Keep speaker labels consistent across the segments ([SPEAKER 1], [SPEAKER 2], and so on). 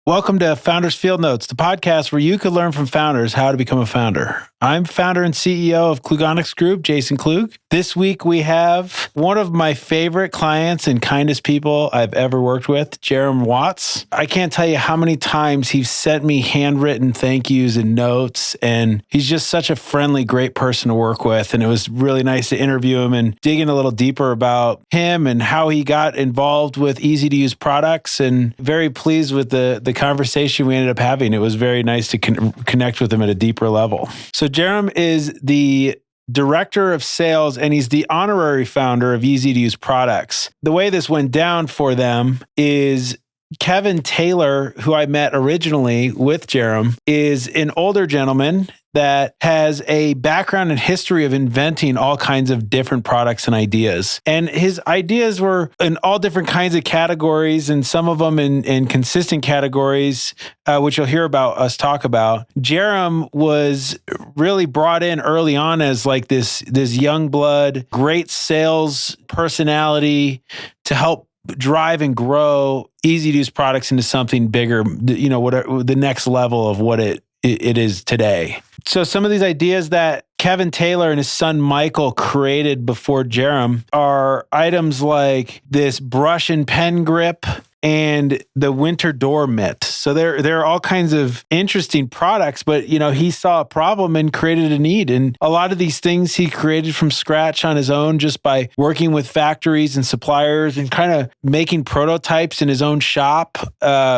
[SPEAKER 1] Welcome to Founders Field Notes, the podcast where you can learn from founders how to become a founder. I'm founder and CEO of Klugonyx Group, Jason Klug. This week we have one of my favorite clients and kindest people I've ever worked with, Jarom Watts. I can't tell you how many times he's sent me handwritten thank yous and notes, and he's just such a friendly, great person to work with. And it was really nice to interview him and dig in a little deeper about him and how he got involved with easy-to-use products, and very pleased with the conversation we ended up having. It was very nice to connect with him at a deeper level. So Jarom is the director of sales, and he's the honorary founder of easy-to-use products. The way this went down for them is Kevin Taylor, who I met originally with Jarom, is an older gentleman that has a background and history of inventing all kinds of different products and ideas. And his ideas were in all different kinds of categories, and some of them in consistent categories, which you'll hear about us talk about. Jarom was really brought in early on as like this young blood, great sales personality to help drive and grow easy-to-use products into something bigger, whatever the next level of what it is today. So some of these ideas that Kevin Taylor and his son Michael created before Jarom are items like this brush and pen grip and the winter door mitt. So there are all kinds of interesting products, but he saw a problem and created a need. And a lot of these things he created from scratch on his own, just by working with factories and suppliers and kind of making prototypes in his own shop,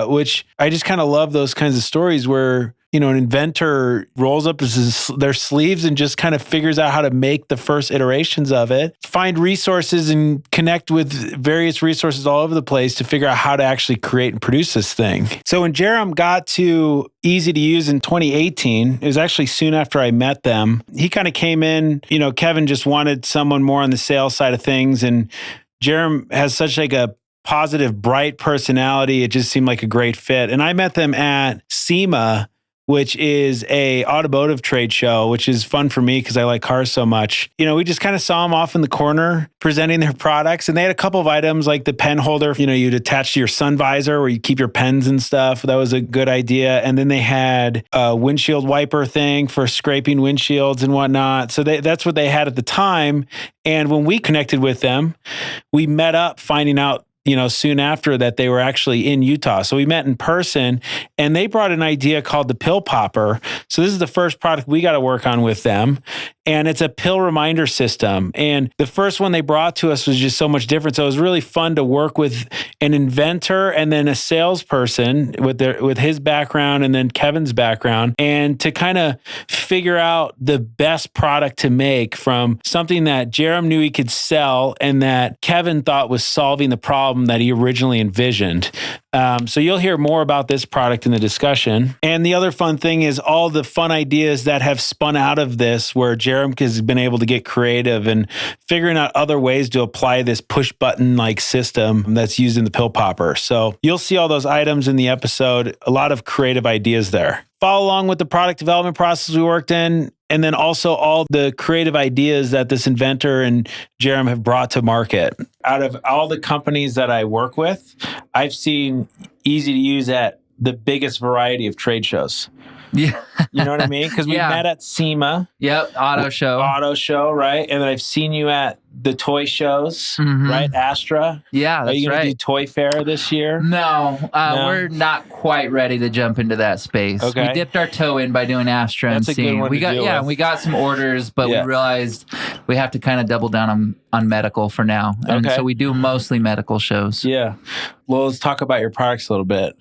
[SPEAKER 1] which I just kind of love those kinds of stories where an inventor rolls up their sleeves and just kind of figures out how to make the first iterations of it, find resources and connect with various resources all over the place to figure out how to actually create and produce this thing. So when Jarom got to Easy to Use in 2018, it was actually soon after I met them, he kind of came in, Kevin just wanted someone more on the sales side of things. And Jarom has such like a positive, bright personality. It just seemed like a great fit. And I met them at SEMA, which is a automotive trade show, which is fun for me because I like cars so much. We just kind of saw them off in the corner presenting their products, and they had a couple of items like the pen holder, you'd attach to your sun visor where you keep your pens and stuff. That was a good idea. And then they had a windshield wiper thing for scraping windshields and whatnot. So that's what they had at the time. And when we connected with them, we met up finding out soon after that they were actually in Utah. So we met in person, and they brought an idea called the pill popper. So this is the first product we got to work on with them. And it's a pill reminder system. And the first one they brought to us was just so much different. So it was really fun to work with an inventor and then a salesperson with his background and then Kevin's background, and to kind of figure out the best product to make from something that Jarom knew he could sell and that Kevin thought was solving the problem that he originally envisioned. So you'll hear more about this product in the discussion. And the other fun thing is all the fun ideas that have spun out of this, where Jarom has been able to get creative and figuring out other ways to apply this push button like system that's used in the pill popper. So you'll see all those items in the episode, a lot of creative ideas there. Follow along with the product development process we worked in, and then also all the creative ideas that this inventor and Jarom have brought to market. Out of all the companies that I work with, I've seen Easy to Use at the biggest variety of trade shows.
[SPEAKER 2] Yeah.
[SPEAKER 1] You know what I mean? Because we met at SEMA.
[SPEAKER 2] Yep. Auto show,
[SPEAKER 1] right? And then I've seen you at the toy shows, right? Astra.
[SPEAKER 2] Yeah, that's
[SPEAKER 1] Are you going
[SPEAKER 2] right.
[SPEAKER 1] to do Toy Fair this year?
[SPEAKER 2] No, we're not quite ready to jump into that space.
[SPEAKER 1] Okay.
[SPEAKER 2] We dipped our toe in by doing Astra and
[SPEAKER 1] That's a good one
[SPEAKER 2] we
[SPEAKER 1] to deal with.
[SPEAKER 2] we got some orders, but we realized we have to kind of double down on medical for now. And so we do mostly medical shows.
[SPEAKER 1] Yeah. Well, let's talk about your products a little bit,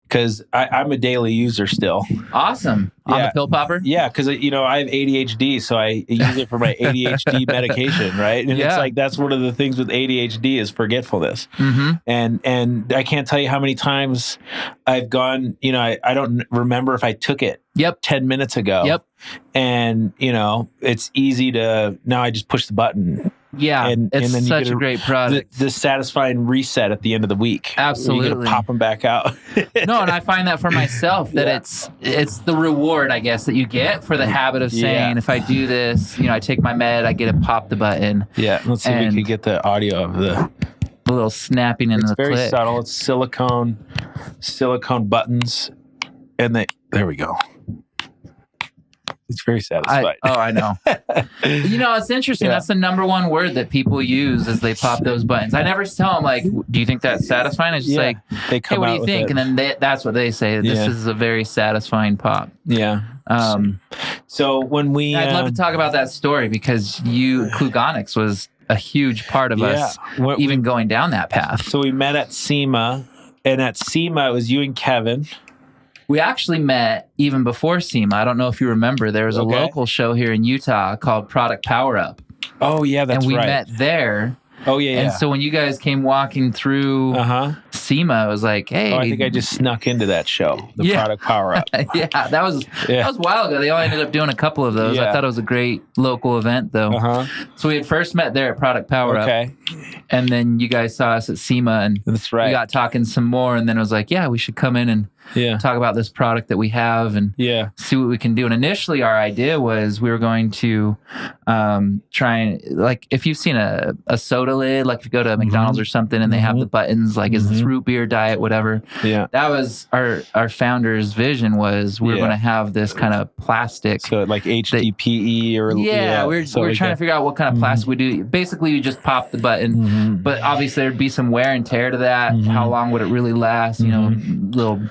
[SPEAKER 1] because I'm a daily user still.
[SPEAKER 2] Awesome. On the pill popper?
[SPEAKER 1] Yeah, because I have ADHD, so I use it for my ADHD medication, right? And it's like that's one of the things with ADHD is forgetfulness. Mm-hmm. And I can't tell you how many times I've gone, I don't remember if I took it 10 minutes ago.
[SPEAKER 2] Yep.
[SPEAKER 1] And, it's easy to, now I just push the button.
[SPEAKER 2] Yeah,
[SPEAKER 1] and
[SPEAKER 2] it's
[SPEAKER 1] then
[SPEAKER 2] such a great product.
[SPEAKER 1] The satisfying reset at the end of the week.
[SPEAKER 2] Absolutely.
[SPEAKER 1] You're going to pop them back out.
[SPEAKER 2] No, and I find that for myself, that it's the reward, I guess, that you get for the habit of saying, if I do this, I take my med, I get to pop the button.
[SPEAKER 1] Yeah, let's see if we can get the audio of the...
[SPEAKER 2] a little snapping in the click.
[SPEAKER 1] It's very subtle. It's silicone buttons. And there we go. It's very satisfying.
[SPEAKER 2] I know. It's interesting. Yeah. That's the number one word that people use as they pop those buttons. I never tell them, like, do you think that's satisfying? It's just like, hey, what do you think? And then that's what they say. This is a very satisfying pop.
[SPEAKER 1] Yeah. So when
[SPEAKER 2] I'd love to talk about that story because Klugonyx was a huge part of us even going down that path.
[SPEAKER 1] So we met at SEMA, and at SEMA, it was you and Kevin.
[SPEAKER 2] We actually met even before SEMA. I don't know if you remember. There was a local show here in Utah called Product Power Up.
[SPEAKER 1] Oh, yeah, that's right.
[SPEAKER 2] And we met there.
[SPEAKER 1] Oh, yeah,
[SPEAKER 2] And so when you guys came walking through SEMA, it was like, hey.
[SPEAKER 1] I think I just snuck into that show, the Product Power Up.
[SPEAKER 2] That was a while ago. They only ended up doing a couple of those. I thought it was a great local event, though. So we had first met there at Product Power Up. And then you guys saw us at SEMA, and
[SPEAKER 1] that's right.
[SPEAKER 2] We got talking some more, and then it was like, we should come in and talk about this product that we have and see what we can do. And initially our idea was we were going to try and, like, if you've seen a soda lid, like if you go to McDonald's or something and they have the buttons, like is this root beer, diet, whatever. That was our founder's vision, was we were going to have this kind of plastic.
[SPEAKER 1] So like HDPE or...
[SPEAKER 2] we're trying to figure out what kind of plastic we do. Basically, you just pop the button, but obviously there'd be some wear and tear to that. How long would it really last? Little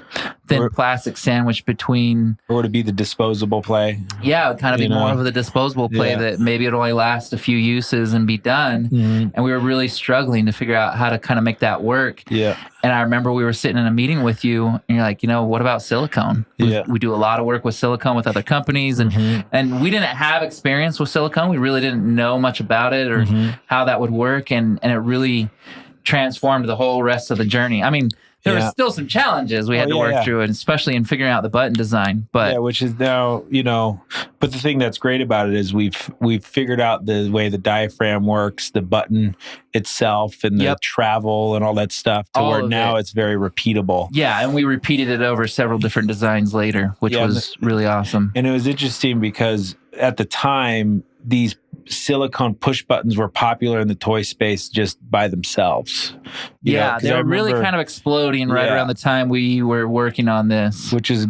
[SPEAKER 2] thin plastic sandwich between.
[SPEAKER 1] Or would it be the disposable play?
[SPEAKER 2] Yeah, it would kind of be more of the disposable play that maybe it'll only last a few uses and be done. And we were really struggling to figure out how to kind of make that work. And I remember we were sitting in a meeting with you, and you're like, what about silicone? We do a lot of work with silicone with other companies, and we didn't have experience with silicone. We really didn't know much about it or how that would work, and it really transformed the whole rest of the journey. I mean, there were still some challenges we had to work through, and especially in figuring out the button design. But
[SPEAKER 1] which is now, but the thing that's great about it is we've figured out the way the diaphragm works, the button itself, and the travel and all that stuff, to where now it's very repeatable. Yeah,
[SPEAKER 2] and we repeated it over several different designs later, which was really awesome.
[SPEAKER 1] And it was interesting because at the time, these silicone push buttons were popular in the toy space just by themselves.
[SPEAKER 2] They were really kind of exploding right around the time we were working on this.
[SPEAKER 1] Which is,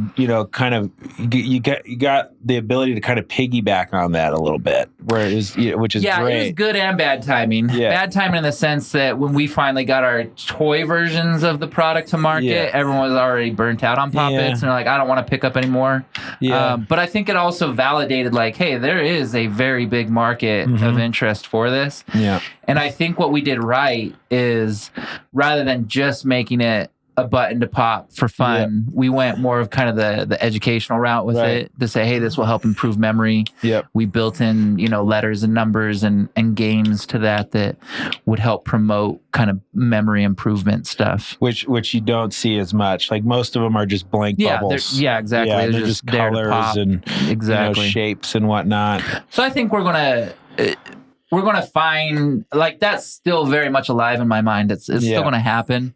[SPEAKER 1] kind of, you got the ability to kind of piggyback on that a little bit, which is great.
[SPEAKER 2] It was good and bad timing. Bad timing in the sense that when we finally got our toy versions of the product to market, everyone was already burnt out on Pop-Its, and they're like, I don't want to pick up anymore. But I think it also validated, like, hey, there is a very big market of interest for this. And I think what we did right is, rather than just making it a button to pop for fun, we went more of kind of the educational route with it, to say, hey, this will help improve memory. We built in, letters and numbers and games to that would help promote kind of memory improvement stuff.
[SPEAKER 1] Which you don't see as much. Like, most of them are just blank bubbles.
[SPEAKER 2] Exactly.
[SPEAKER 1] They're just colors and shapes and whatnot.
[SPEAKER 2] So I think we're gonna find, like, that's still very much alive in my mind. It's still gonna happen.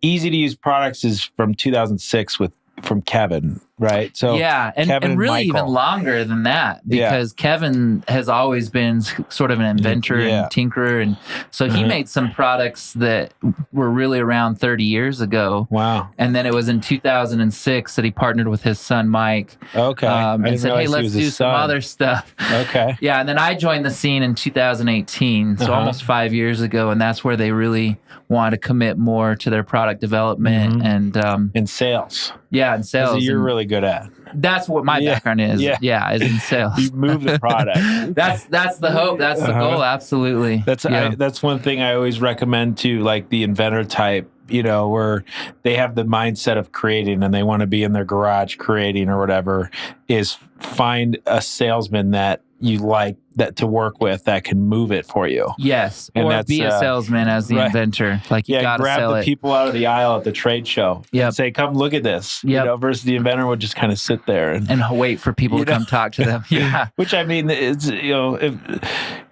[SPEAKER 1] Easy to use products is from 2006 from Kevin, right? So
[SPEAKER 2] and really even longer than that, because Kevin has always been sort of an inventor and tinkerer, and so he made some products that were really around 30 years ago.
[SPEAKER 1] Wow!
[SPEAKER 2] And then it was in 2006 that he partnered with his son Mike. And said, hey, let's do some other stuff. And then I joined the scene in 2018, so almost 5 years ago, and that's where they really wanted to commit more to their product development and
[SPEAKER 1] in sales.
[SPEAKER 2] In sales.
[SPEAKER 1] You're really good at.
[SPEAKER 2] That's what my background is. Is in sales.
[SPEAKER 1] You move the product.
[SPEAKER 2] That's the hope. That's the goal. Absolutely.
[SPEAKER 1] That's one thing I always recommend to, like, the inventor type, where they have the mindset of creating and they want to be in their garage creating or whatever, is find a salesman that you like that to work with that can move it for you.
[SPEAKER 2] Yes. And or be a salesman as the inventor. Like, you gotta
[SPEAKER 1] grab
[SPEAKER 2] sell
[SPEAKER 1] the
[SPEAKER 2] it.
[SPEAKER 1] people out of the aisle at the trade show and say, come look at this. Versus the inventor would just kind of sit there and
[SPEAKER 2] wait for people to come talk to them.
[SPEAKER 1] Which, I mean, it's, it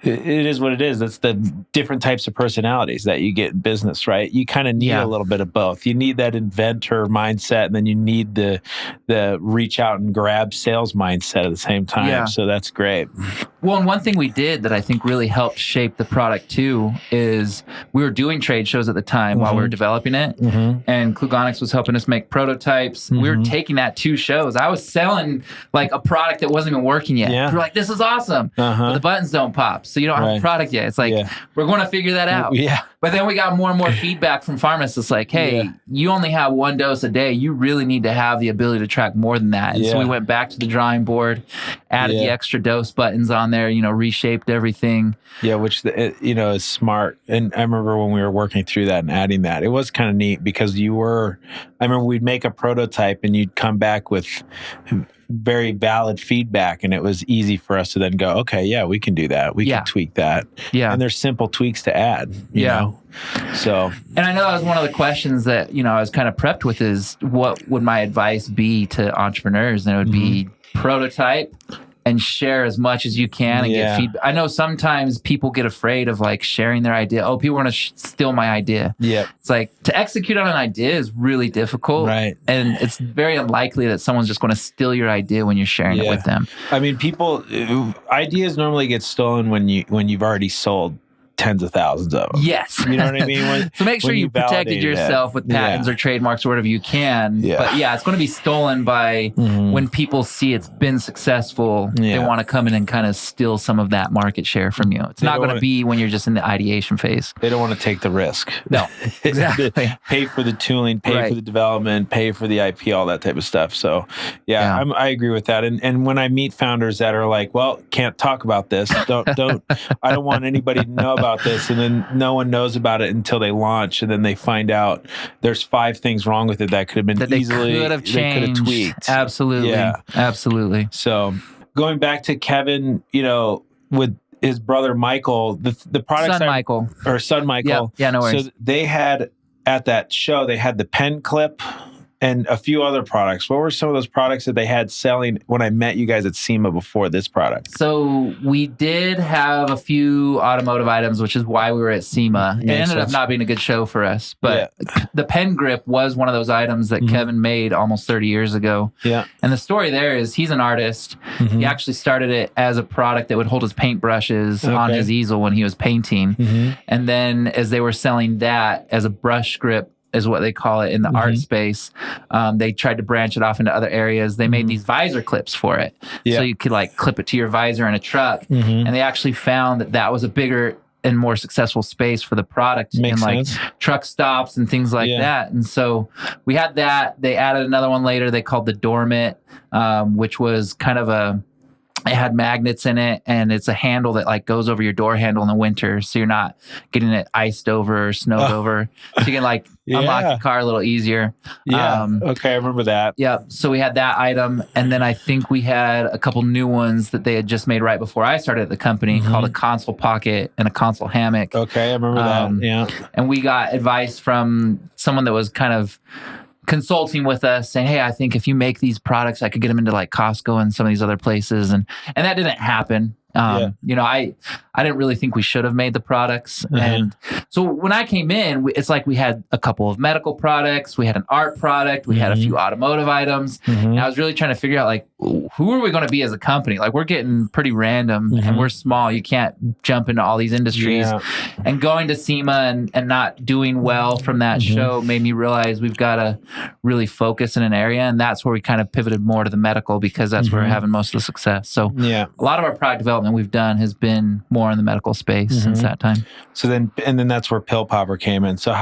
[SPEAKER 1] is what it is. It's the different types of personalities that you get in business, right? You kind of need a little bit of both. You need that inventor mindset, and then you need the reach out and grab sales mindset at the same time. So that's great.
[SPEAKER 2] Well, and one thing we did that I think really helped shape the product too is we were doing trade shows at the time while we were developing it. And Klugonyx was helping us make prototypes. We were taking that to shows. I was selling like a product that wasn't even working yet. We were like, this is awesome. But the buttons don't pop. So you don't have a product yet. It's like, we're going to figure that out. But then we got more and more feedback from pharmacists like, hey, you only have one dose a day. You really need to have the ability to track more than that. And so we went back to the drawing board, added the extra dose buttons on there, reshaped everything. Yeah, which,
[SPEAKER 1] is smart. And I remember when we were working through that and adding that, it was kind of neat because I remember we'd make a prototype and you'd come back with very valid feedback, and it was easy for us to then go, okay, yeah, we can do that. We can tweak that. Yeah. And there's simple tweaks to add, you know? So.
[SPEAKER 2] And I know that was one of the questions that, I was kind of prepped with is what would my advice be to entrepreneurs? And it would be prototype and share as much as you can and get feedback. I know sometimes people get afraid of like sharing their idea. Oh, people want to steal my idea. Yeah. It's like to execute on an idea is really difficult. Right. And it's very unlikely that someone's just going to steal your idea when you're sharing it with them.
[SPEAKER 1] I mean, ideas normally get stolen when you've already sold tens of thousands of them.
[SPEAKER 2] Yes.
[SPEAKER 1] You know what I mean?
[SPEAKER 2] So make sure you protected yourself with patents or trademarks or whatever you can. Yeah. But it's going to be stolen by when people see it's been successful, they want to come in and kind of steal some of that market share from you. It's not going to be when you're just in the ideation phase.
[SPEAKER 1] They don't want to take the risk.
[SPEAKER 2] No, exactly.
[SPEAKER 1] Pay for the tooling, pay for the development, pay for the IP, all that type of stuff. So I agree with that. And when I meet founders that are like, well, can't talk about this. I don't want anybody to know about this, and then no one knows about it until they launch, and then they find out there's 5 things wrong with it that could have been easily
[SPEAKER 2] they could have tweaked. Absolutely.
[SPEAKER 1] So going back to Kevin, with his brother Michael, the product son Michael.
[SPEAKER 2] Yeah, no worries.
[SPEAKER 1] So they had at that show, they had the pen clip and a few other products. What were some of those products that they had selling when I met you guys at SEMA before this product?
[SPEAKER 2] So we did have a few automotive items, which is why we were at SEMA. It ended up not being a good show for us. But the pen grip was one of those items that Kevin made almost 30 years ago. Yeah. And the story there is he's an artist. He actually started it as a product that would hold his paintbrushes on his easel when he was painting. And then as they were selling that as a brush grip, is what they call it in the art space. They tried to branch it off into other areas. They made these visor clips for it. So you could like clip it to your visor in a truck. And they actually found that was a bigger and more successful space for the product in like truck stops and things like that. And so we had that. They added another one later they called the Dormant, which was kind of it had magnets in it, and it's a handle that like goes over your door handle in the winter, so you're not getting it iced over or snowed over. So you can like unlock your car a little easier.
[SPEAKER 1] Okay, I remember that.
[SPEAKER 2] So we had that item, and then I think we had a couple new ones that they had just made right before I started at the company called a console pocket and a console hammock.
[SPEAKER 1] Okay, I remember that.
[SPEAKER 2] And we got advice from someone that was kind of consulting with us saying, hey, I think if you make these products, I could get them into like Costco and some of these other places. And that didn't happen. I didn't really think we should have made the products. And so when I came in, it's like we had a couple of medical products, we had an art product, we had a few automotive items. And I was really trying to figure out like, who are we going to be as a company? Like we're getting pretty random and we're small. You can't jump into all these industries. And going to SEMA and not doing well from that show made me realize we've got to really focus in an area. And that's where we kind of pivoted more to the medical because that's where we're having most of the success. So a lot of our product development we've done has been more in the medical space since that time.
[SPEAKER 1] So then that's where Pill Popper came in. So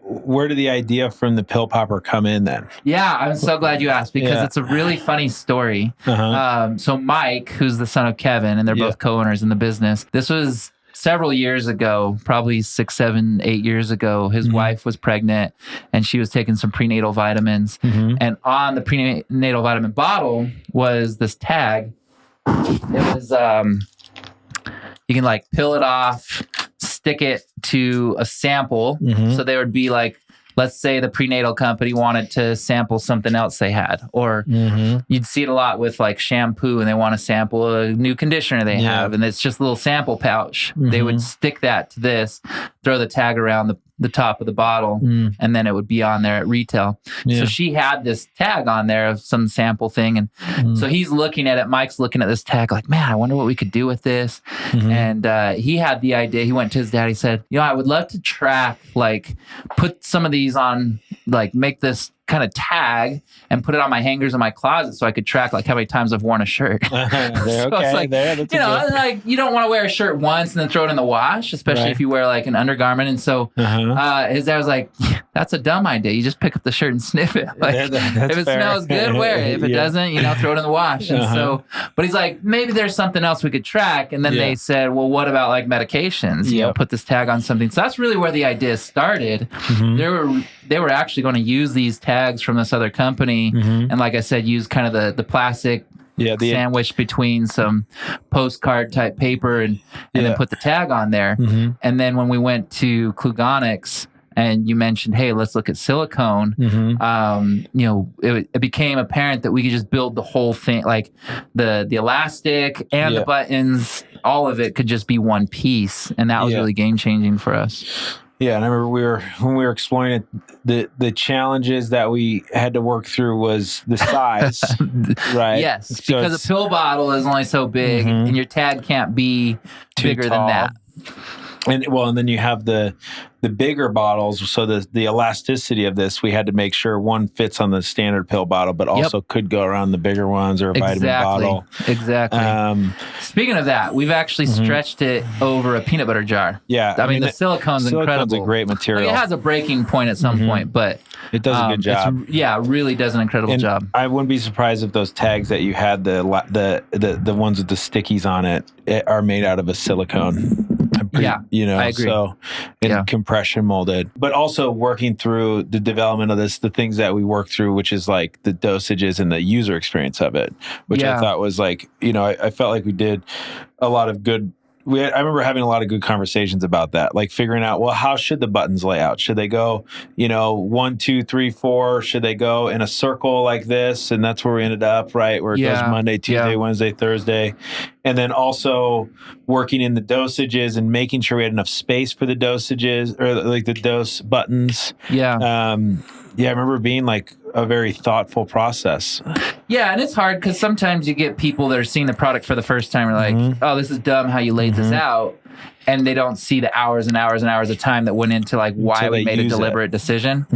[SPEAKER 1] where did the idea from the Pill Popper come in then?
[SPEAKER 2] Yeah, I'm so glad you asked because it's a really funny story. So Mike, who's the son of Kevin, and they're both co-owners in the business. This was several years ago, probably 6, 7, 8 years ago. His wife was pregnant and she was taking some prenatal vitamins. And on the prenatal vitamin bottle was this tag. It was, you can like peel it off, stick it to a sample. So there would be like, let's say the prenatal company wanted to sample something else they had, or you'd see it a lot with like shampoo and they want to sample a new conditioner they have. And it's just a little sample pouch. They would stick that to this, throw the tag around the top of the bottle, and then it would be on there at retail. So she had this tag on there of some sample thing. And so he's looking at it. Mike's looking at this tag like, man, I wonder what we could do with this. And he had the idea. He went to his dad. He said, I would love to track, like, put some of these on, like, make this kind of tag and put it on my hangers in my closet so I could track like how many times I've worn a shirt. So it's like, like you don't want to wear a shirt once and then throw it in the wash, especially if you wear like an undergarment. And so his dad was like, that's a dumb idea. You just pick up the shirt and sniff it. Like, if it smells good, wear it. If it doesn't, throw it in the wash. And so, but he's like, maybe there's something else we could track. And then they said, well, what about like medications? Put this tag on something. So that's really where the idea started. They were actually going to use these tags from this other company, and like I said, use kind of the plastic sandwich between some postcard type paper and then put the tag on there. And then when we went to Klugonyx and you mentioned, hey, let's look at silicone, it became apparent that we could just build the whole thing, like the elastic and the buttons, all of it could just be one piece. And that was really game changing for us.
[SPEAKER 1] Yeah, and I remember when we were exploring it, the challenges that we had to work through was the size, right?
[SPEAKER 2] Yes, so because a pill bottle is only so big, and your tag can't be bigger than that.
[SPEAKER 1] And then you have the bigger bottles. So the elasticity of this, we had to make sure one fits on the standard pill bottle, but also could go around the bigger ones or a vitamin bottle.
[SPEAKER 2] Exactly. Speaking of that, we've actually stretched it over a peanut butter jar.
[SPEAKER 1] Yeah.
[SPEAKER 2] I mean, the silicone's incredible.
[SPEAKER 1] Silicone's a great material.
[SPEAKER 2] Like, it has a breaking point at some point, but
[SPEAKER 1] it does a good job.
[SPEAKER 2] It really does an incredible job.
[SPEAKER 1] I wouldn't be surprised if those tags that you had, the ones with the stickies on it are made out of a silicone.
[SPEAKER 2] I agree.
[SPEAKER 1] So compression molded, but also working through the development of this, the things that we work through, which is like the dosages and the user experience of it, which I thought was like, I felt like we did a lot of good. I remember having a lot of good conversations about that, like figuring out, well, how should the buttons lay out? Should they go, 1, 2, 3, 4? Should they go in a circle like this? And that's where we ended up, right? Where it goes Monday, Tuesday, Wednesday, Thursday. And then also working in the dosages and making sure we had enough space for the dosages or like the dose buttons. I remember being like a very thoughtful process.
[SPEAKER 2] Yeah, and it's hard because sometimes you get people that are seeing the product for the first time and are like, oh, this is dumb how you laid this out. And they don't see the hours and hours and hours of time that went into like why we made a deliberate decision.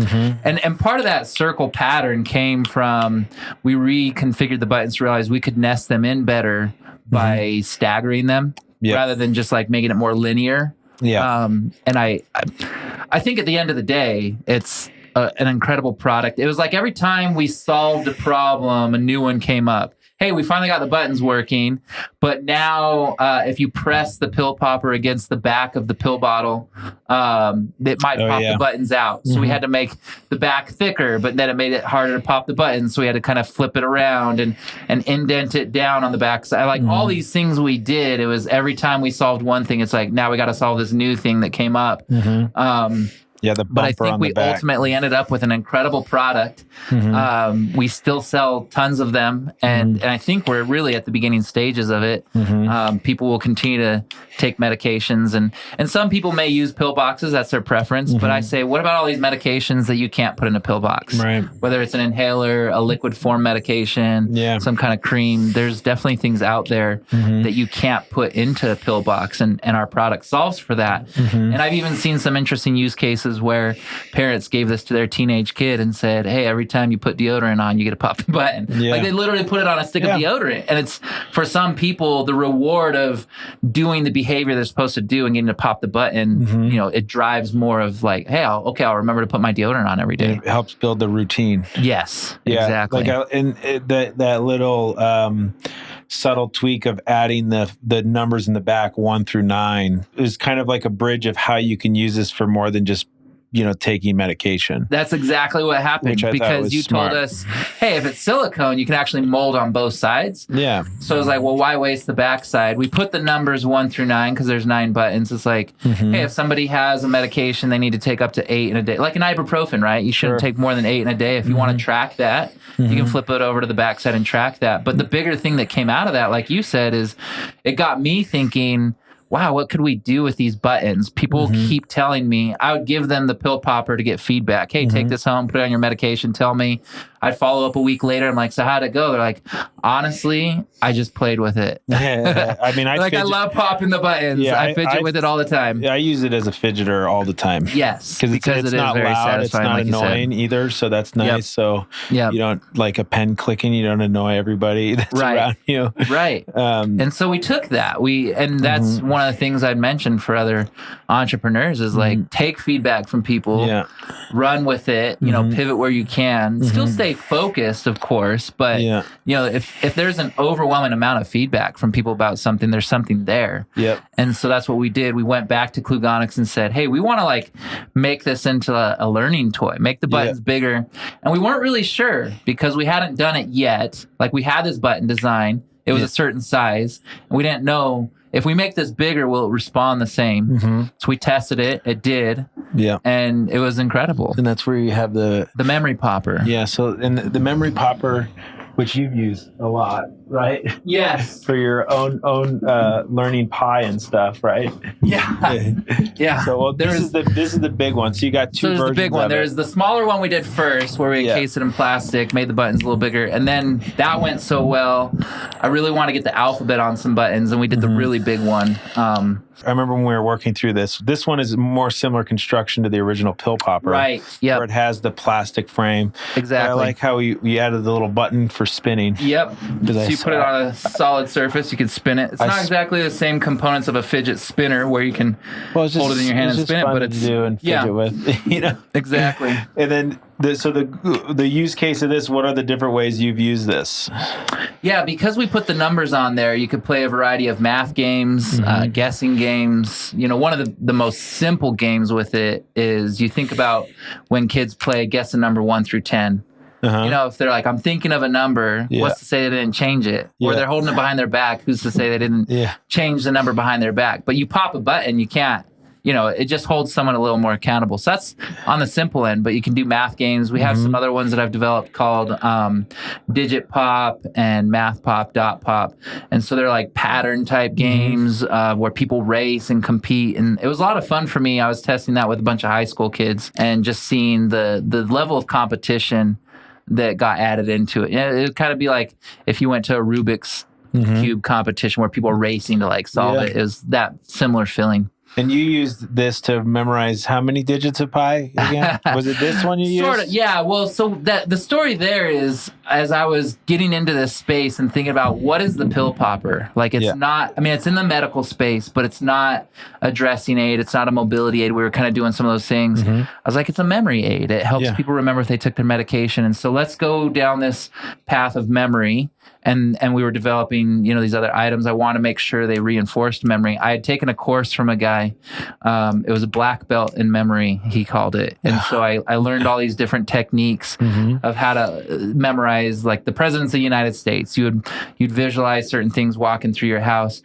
[SPEAKER 2] And part of that circle pattern came from we reconfigured the buttons to realize we could nest them in better by staggering them rather than just like making it more linear. And I think at the end of the day, it's an incredible product. It was like every time we solved a problem, a new one came up. Hey, we finally got the buttons working, but now if you press the pill popper against the back of the pill bottle, it might pop the buttons out. So we had to make the back thicker, but then it made it harder to pop the buttons. So we had to kind of flip it around and indent it down on the back side. Like all these things we did, it was every time we solved one thing, it's like, now we got to solve this new thing that came up.
[SPEAKER 1] But
[SPEAKER 2] I think we ultimately ended up with an incredible product. We still sell tons of them, and I think we're really at the beginning stages of it. People will continue to take medications, and some people may use pill boxes. That's their preference. But I say, what about all these medications that you can't put in a pill box? Right. Whether it's an inhaler, a liquid form medication, some kind of cream. There's definitely things out there that you can't put into a pill box, and our product solves for that. And I've even seen some interesting use cases where parents gave this to their teenage kid and said, hey, every time you put deodorant on, you get to pop the button. Like they literally put it on a stick of deodorant. And it's, for some people, the reward of doing the behavior they're supposed to do and getting to pop the button, it drives more of like, hey, I'll remember to put my deodorant on every day.
[SPEAKER 1] It helps build the routine.
[SPEAKER 2] Yes, exactly.
[SPEAKER 1] Like that little subtle tweak of adding the numbers in the back 1 through 9 is kind of like a bridge of how you can use this for more than just taking medication.
[SPEAKER 2] That's exactly what happened, because you told us, hey, if it's silicone, you can actually mold on both sides. Yeah. So I was like, well, why waste the back side? We put the numbers 1 through 9 because there's 9 buttons. It's like, hey, if somebody has a medication they need to take up to 8 in a day, like an ibuprofen, right? You shouldn't take more than 8 in a day. If you want to track that, you can flip it over to the back side and track that. But the bigger thing that came out of that, like you said, is it got me thinking, wow, what could we do with these buttons? People keep telling me. I would give them the pill popper to get feedback. Hey, take this home, put it on your medication, tell me. I'd follow up a week later. I'm like, so how'd it go? They're like, honestly, I just played with it.
[SPEAKER 1] I mean, I
[SPEAKER 2] love popping the buttons. Yeah, I fidget with it all the time.
[SPEAKER 1] I use it as a fidgeter all the time.
[SPEAKER 2] Yes,
[SPEAKER 1] because it's not
[SPEAKER 2] very
[SPEAKER 1] loud, it's not annoying either. So that's nice.
[SPEAKER 2] Yep.
[SPEAKER 1] So you don't like a pen clicking. You don't annoy everybody that's around you.
[SPEAKER 2] Right. And so we took that. And that's one of the things I'd mentioned for other entrepreneurs is like take feedback from people, run with it. You know, pivot where you can. Still stay focused, of course, but you know, if there's an overwhelming amount of feedback from people about something, there's something there.
[SPEAKER 1] Yep.
[SPEAKER 2] And so that's what we did. We went back to Klugonyx and said, hey, we want to like make this into a learning toy, make the buttons bigger. And we weren't really sure because we hadn't done it yet. Like we had this button design, it was a certain size, and we didn't know if we make this bigger, will it respond the same? So we tested it. It did.
[SPEAKER 1] Yeah.
[SPEAKER 2] And it was incredible.
[SPEAKER 1] And that's where you have the
[SPEAKER 2] memory popper.
[SPEAKER 1] Yeah. So, and the memory popper, which you've used a lot, right?
[SPEAKER 2] Yes.
[SPEAKER 1] For your own learning Pi and stuff, right?
[SPEAKER 2] Yeah. Yeah.
[SPEAKER 1] So this is the big one. So you got two versions.
[SPEAKER 2] So there's the big one. There's the smaller one we did first, where we encased it in plastic, made the buttons a little bigger, and then that went so well. I really want to get the alphabet on some buttons, and we did the really big one.
[SPEAKER 1] I remember when we were working through this. This one is more similar construction to the original pill popper,
[SPEAKER 2] right? Yeah.
[SPEAKER 1] Where it has the plastic frame.
[SPEAKER 2] Exactly.
[SPEAKER 1] I like how we added the little button for spinning.
[SPEAKER 2] Yep. So you put it on a solid surface, you can spin it. It's not exactly the same components of a fidget spinner where you can hold it in your hand and spin it, but it's
[SPEAKER 1] to do and fidget with, you know.
[SPEAKER 2] Exactly.
[SPEAKER 1] And then the use case of this, what are the different ways you've used this?
[SPEAKER 2] Yeah, because we put the numbers on there, you could play a variety of math games, guessing games. You know, one of the most simple games with it is you think about when kids play guess a number 1 through 10. You know, if they're like, I'm thinking of a number, what's to say they didn't change it? Or they're holding it behind their back, who's to say they didn't change the number behind their back? But you pop a button, you can't. You know, it just holds someone a little more accountable. So that's on the simple end, but you can do math games. We have some other ones that I've developed called Digit Pop and Math Pop, Dot Pop. And so they're like pattern type games where people race and compete. And it was a lot of fun for me. I was testing that with a bunch of high school kids and just seeing the level of competition that got added into it. It would kind of be like if you went to a Rubik's Cube competition where people are racing to like solve it. It was that similar feeling.
[SPEAKER 1] And you used this to memorize how many digits of pi again? Was it this one you used?
[SPEAKER 2] Sort of, yeah. Well, so the story there is, as I was getting into this space and thinking about what is the pill popper? Like it's not, I mean, it's in the medical space, but it's not a dressing aid. It's not a mobility aid. We were kind of doing some of those things. I was like, it's a memory aid. It helps people remember if they took their medication. And so let's go down this path of memory. And we were developing, you know, these other items. I want to make sure they reinforced memory. I had taken a course from a guy. It was a black belt in memory, he called it. And so I learned all these different techniques of how to memorize, like the presidents of the United States. You'd visualize certain things walking through your house.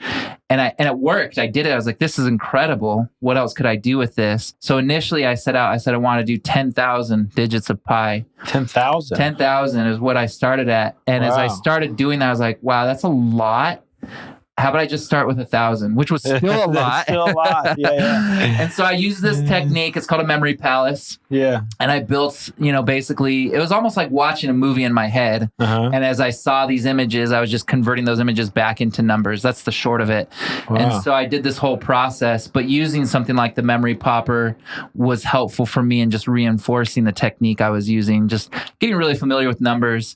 [SPEAKER 2] And it worked. I did it. I was like, this is incredible. What else could I do with this? So initially I said I want to do 10,000 digits of pi.
[SPEAKER 1] 10,000?
[SPEAKER 2] 10,000 is what I started at. And as I started doing that, I was like, wow, that's a lot. How about I just start with 1,000, which was still a lot.
[SPEAKER 1] Still a lot. Yeah.
[SPEAKER 2] And so I used this technique. It's called a memory palace.
[SPEAKER 1] Yeah.
[SPEAKER 2] And I built, you know, basically, it was almost like watching a movie in my head. And as I saw these images, I was just converting those images back into numbers. That's the short of it. Wow. And so I did this whole process, but using something like the memory popper was helpful for me in just reinforcing the technique I was using, just getting really familiar with numbers.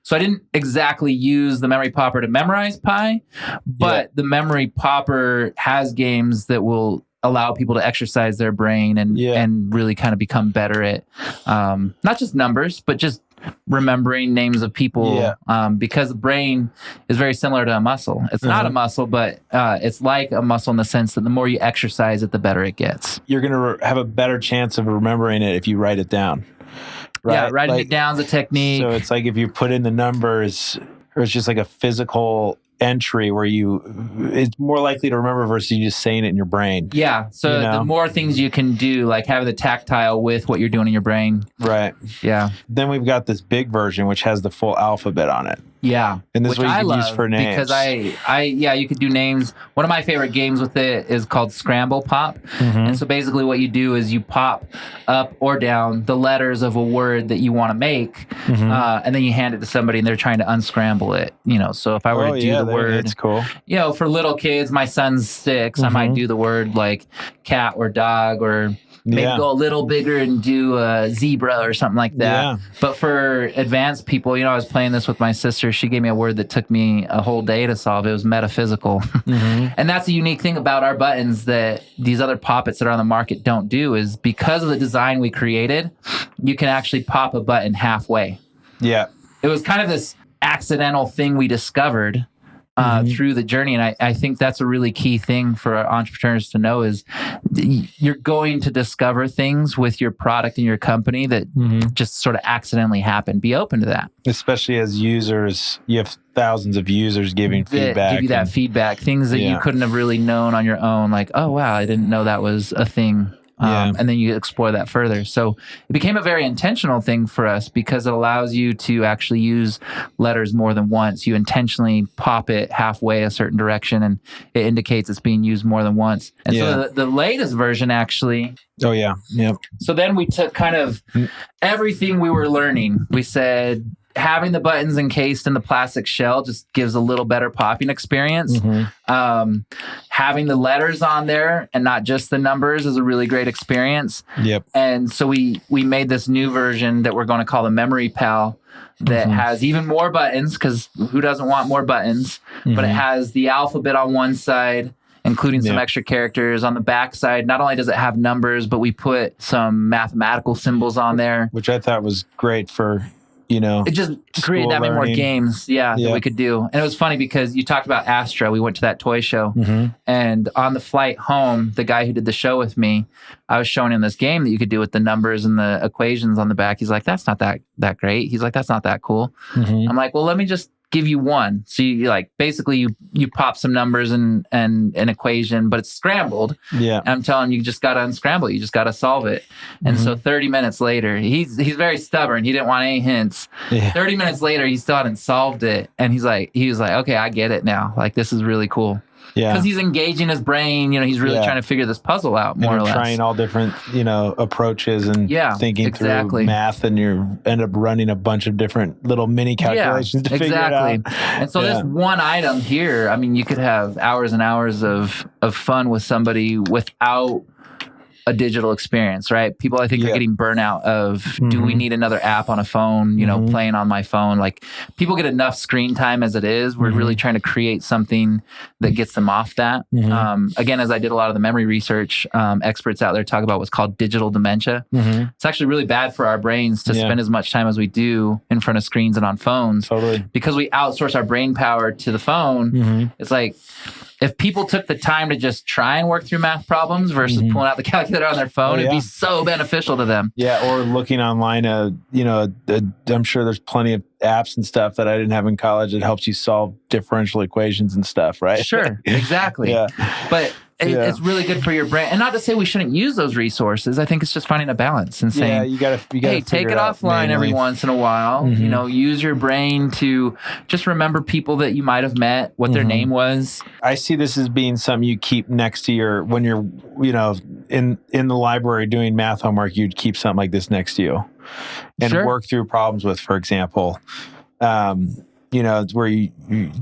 [SPEAKER 2] So I didn't exactly use the memory popper to memorize pi, but the memory popper has games that will allow people to exercise their brain and really kind of become better at not just numbers, but just remembering names of people because the brain is very similar to a muscle. It's not a muscle, but it's like a muscle in the sense that the more you exercise it, the better it gets.
[SPEAKER 1] You're going to have a better chance of remembering it if you write it down. Right?
[SPEAKER 2] Yeah, writing it down is a technique.
[SPEAKER 1] So it's like if you put in the numbers, or it's just like a physical entry where it's more likely to remember versus you just saying it in your brain.
[SPEAKER 2] Yeah. So the more things you can do, like having the tactile with what you're doing in your brain.
[SPEAKER 1] Right.
[SPEAKER 2] Yeah.
[SPEAKER 1] Then we've got this big version, which has the full alphabet on it.
[SPEAKER 2] Yeah.
[SPEAKER 1] And this is what you can use for names.
[SPEAKER 2] Because you could do names. One of my favorite games with it is called Scramble Pop. And so basically what you do is you pop up or down the letters of a word that you want to make, and then you hand it to somebody and they're trying to unscramble it. So if I were to do the word,
[SPEAKER 1] that's cool.
[SPEAKER 2] For little kids, my son's 6, I might do the word like cat or dog, or maybe go a little bigger and do a zebra or something like that. Yeah. But for advanced people, I was playing this with my sister. She gave me a word that took me a whole day to solve. It was metaphysical. And that's the unique thing about our buttons that these other poppets that are on the market don't do, is because of the design we created, you can actually pop a button halfway. Yeah. It was kind of this accidental thing we discovered through the journey. And I think that's a really key thing for entrepreneurs to know, is you're going to discover things with your product and your company that just sort of accidentally happen. Be open to that.
[SPEAKER 1] Especially as users, you have thousands of users giving feedback.
[SPEAKER 2] Give you that feedback, things that you couldn't have really known on your own. Like, oh, wow, I didn't know that was a thing. And then you explore that further. So it became a very intentional thing for us because it allows you to actually use letters more than once. You intentionally pop it halfway a certain direction, and it indicates it's being used more than once. And so the latest version actually...
[SPEAKER 1] Oh, yeah. Yep.
[SPEAKER 2] So then we took kind of everything we were learning. We said... having the buttons encased in the plastic shell just gives a little better popping experience. Having the letters on there and not just the numbers is a really great experience. Yep. And so we made this new version that we're going to call the Memory Pal that has even more buttons, because who doesn't want more buttons? But it has the alphabet on one side, including some extra characters. On the back side, not only does it have numbers, but we put some mathematical symbols on there.
[SPEAKER 1] Which I thought was great for... it
[SPEAKER 2] just created that many more games, that we could do. And it was funny because you talked about Astra. We went to that toy show, and on the flight home, the guy who did the show with me, I was showing him this game that you could do with the numbers and the equations on the back. He's like, that's not that great. He's like, that's not that cool. I'm like, well, let me just give you one. So you like, basically you pop some numbers and an equation, but it's scrambled. Yeah. And I'm telling you, just got to unscramble. You just got to solve it. And so 30 minutes later, he's very stubborn. He didn't want any hints. 30 minutes later, he still hadn't solved it. And he was like, okay, I get it now. Like, this is really cool. Yeah. Because he's engaging his brain. He's really trying to figure this puzzle out more or less.
[SPEAKER 1] Trying all different, approaches and thinking through math, and you end up running a bunch of different little mini calculations to figure it out.
[SPEAKER 2] And so this one item here, I mean, you could have hours and hours of fun with somebody without a digital experience, right? People, I think, are getting burnout of, do we need another app on a phone, playing on my phone? Like, people get enough screen time as it is. We're really trying to create something that gets them off that. Again, as I did a lot of the memory research, experts out there talk about what's called digital dementia. It's actually really bad for our brains to spend as much time as we do in front of screens and on phones. Totally. Because we outsource our brain power to the phone. It's like, if people took the time to just try and work through math problems versus pulling out the calculator on their phone, it'd be so beneficial to them.
[SPEAKER 1] Yeah, or looking online, I'm sure there's plenty of apps and stuff that I didn't have in college that helps you solve differential equations and stuff, right?
[SPEAKER 2] Sure, exactly. But it's really good for your brain. And not to say we shouldn't use those resources. I think it's just finding a balance and saying,
[SPEAKER 1] you gotta
[SPEAKER 2] hey, take it offline every once in a while. Use your brain to just remember people that you might have met, what their name was.
[SPEAKER 1] I see this as being something you keep next to when you're, in the library doing math homework, you'd keep something like this next to you and work through problems with, for example. It's where you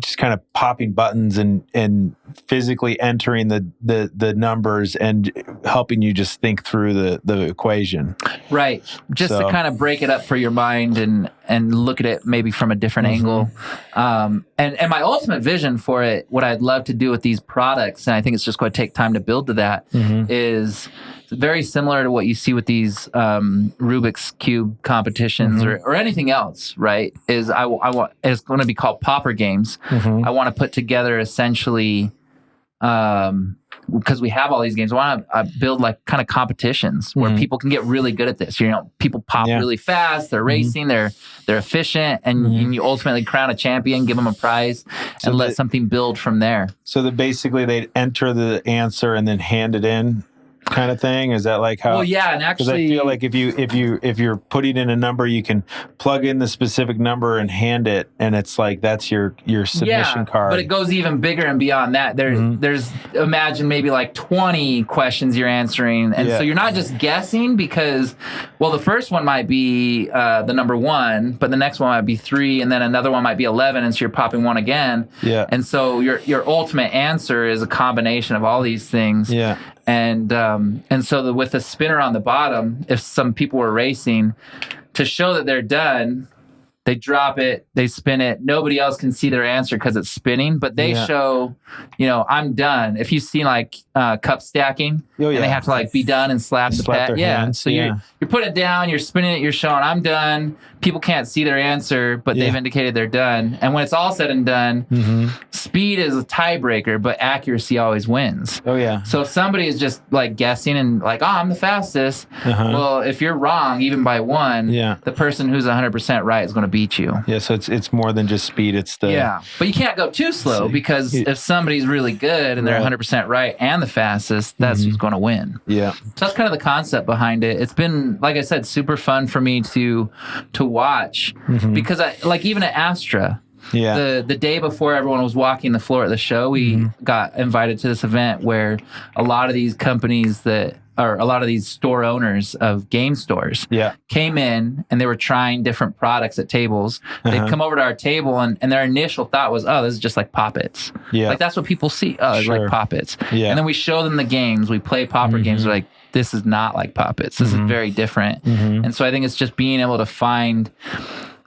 [SPEAKER 1] just kind of popping buttons and physically entering the numbers and helping you just think through the equation.
[SPEAKER 2] Right. Just to kind of break it up for your mind and look at it maybe from a different angle. And my ultimate vision for it, what I'd love to do with these products, and I think it's just going to take time to build to that, is very similar to what you see with these Rubik's Cube competitions or anything else, right? Is I want, it's going to be called Popper games. I want to put together essentially because we have all these games, I want to build like kind of competitions where people can get really good at this. People pop really fast. They're racing. They're efficient, and you ultimately crown a champion, give them a prize, and let something build from there.
[SPEAKER 1] So basically they'd enter the answer and then hand it in, kind of thing. Is that like how?
[SPEAKER 2] Well, yeah, and actually,
[SPEAKER 1] because I feel like if you're putting in a number, you can plug in the specific number and hand it, and it's like that's your submission card.
[SPEAKER 2] But it goes even bigger and beyond that. There's imagine maybe like 20 questions you're answering, and so you're not just guessing because, well, the first one might be the number 1, but the next one might be 3, and then another one might be 11, and so you're popping 1 again.
[SPEAKER 1] Yeah.
[SPEAKER 2] And so your ultimate answer is a combination of all these things.
[SPEAKER 1] Yeah.
[SPEAKER 2] And so with the spinner on the bottom, if some people were racing, to show that they're done, they drop it, they spin it. Nobody else can see their answer because it's spinning, but they show, I'm done. If you've seen like cup stacking, and they have to like be done and slap the pad.
[SPEAKER 1] Hands,
[SPEAKER 2] so you're putting it down, you're spinning it, you're showing I'm done. People can't see their answer, but they've indicated they're done. And when it's all said and done, speed is a tiebreaker, but accuracy always wins.
[SPEAKER 1] Oh yeah.
[SPEAKER 2] So if somebody is just like guessing and like, oh, I'm the fastest. Well, if you're wrong, even by 1, the person who's 100% right is going to beat you.
[SPEAKER 1] Yeah. So it's more than just speed. It's the
[SPEAKER 2] but you can't go too slow because if somebody's really good and they're 100% right and the fastest, that's who's going to win.
[SPEAKER 1] Yeah.
[SPEAKER 2] So that's kind of the concept behind it. It's been, like I said, super fun for me to watch because I like even at Astra. Yeah. The day before everyone was walking the floor at the show, we got invited to this event where a lot of these companies a lot of these store owners of game stores came in and they were trying different products at tables. They'd come over to our table and their initial thought was, oh, this is just like Pop-Its. Yeah. Like that's what people see. Oh, it's like Pop-Its. Yeah. And then we show them the games. We play Popper games. They're like, this is not like Pop-Its. This is very different. And so I think it's just being able to find,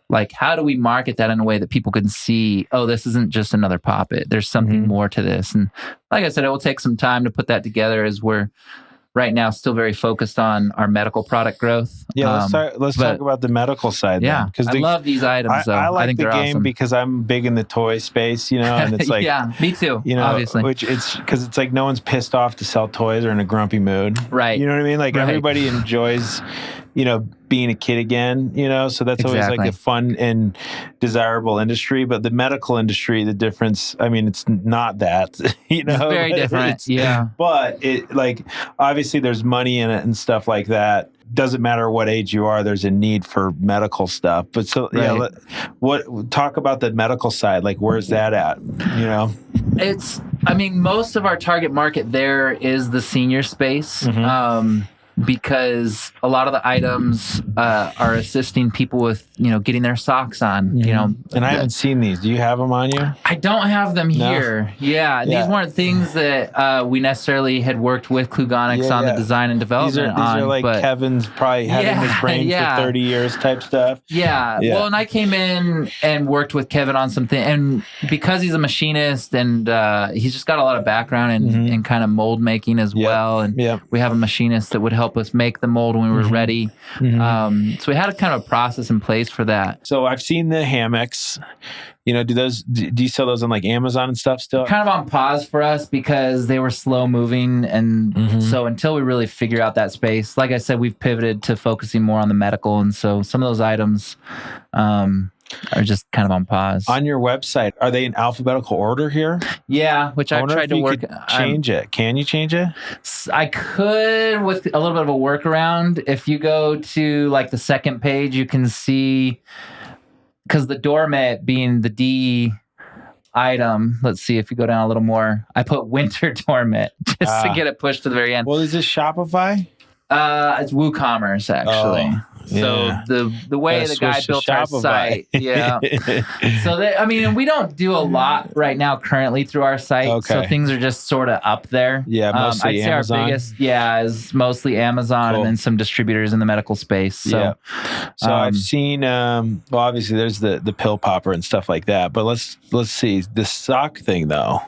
[SPEAKER 2] like, how do we market that in a way that people can see, oh, this isn't just another Pop-It. There's something more to this. And like I said, it will take some time to put that together as we're right now still very focused on our medical product growth.
[SPEAKER 1] Yeah, let's talk about the medical side.
[SPEAKER 2] Yeah, because I love these items.
[SPEAKER 1] I like
[SPEAKER 2] think
[SPEAKER 1] the game
[SPEAKER 2] awesome.
[SPEAKER 1] Because I'm big in the toy space, and it's like
[SPEAKER 2] yeah, me too. Obviously,
[SPEAKER 1] which it's because it's like no one's pissed off to sell toys or in a grumpy mood,
[SPEAKER 2] right?
[SPEAKER 1] You know what I mean? Like everybody enjoys, being a kid again, so that's always like a fun and desirable industry. But the medical industry, the difference, I mean, it's not that,
[SPEAKER 2] It's very different.
[SPEAKER 1] But it like obviously there's money in it and stuff like that. Doesn't matter what age you are, there's a need for medical stuff. But so talk about the medical side, like where's that at?
[SPEAKER 2] Most of our target market there is the senior space. Because a lot of the items are assisting people with, getting their socks on,
[SPEAKER 1] And I haven't seen these. Do you have them on you?
[SPEAKER 2] I don't have them here. Yeah. These weren't things that we necessarily had worked with Klugonyx on the design and development
[SPEAKER 1] These are like Kevin's probably having his brain for 30 years type stuff.
[SPEAKER 2] Yeah. Well, and I came in and worked with Kevin on something. And because he's a machinist and he's just got a lot of background in kind of mold making as well. And we have a machinist that would help us make the mold when we were ready. So we had a kind of a process in place for that.
[SPEAKER 1] So I've seen the hammocks. Do you sell those on like Amazon and stuff still?
[SPEAKER 2] Kind of on pause for us because they were slow moving. And so until we really figure out that space, like I said, we've pivoted to focusing more on the medical. And so some of those items are just kind of on pause.
[SPEAKER 1] On your website, are they in alphabetical order here?
[SPEAKER 2] Yeah, which I tried to work.
[SPEAKER 1] Change it. Can you change it?
[SPEAKER 2] I could with a little bit of a workaround. If you go to like the second page, you can see, because the doormat being the D item, let's see if you go down a little more. I put winter doormat just to get it pushed to the very end.
[SPEAKER 1] Well, is this Shopify?
[SPEAKER 2] It's WooCommerce actually. So the way the guy built our site, So we don't do a lot right now currently through our site. Okay. So things are just sort of up there.
[SPEAKER 1] Yeah, mostly
[SPEAKER 2] I'd say
[SPEAKER 1] Amazon.
[SPEAKER 2] Our biggest, is mostly Amazon and then some distributors in the medical space. So,
[SPEAKER 1] I've seen. Obviously there's the pill popper and stuff like that. But let's see the sock thing though.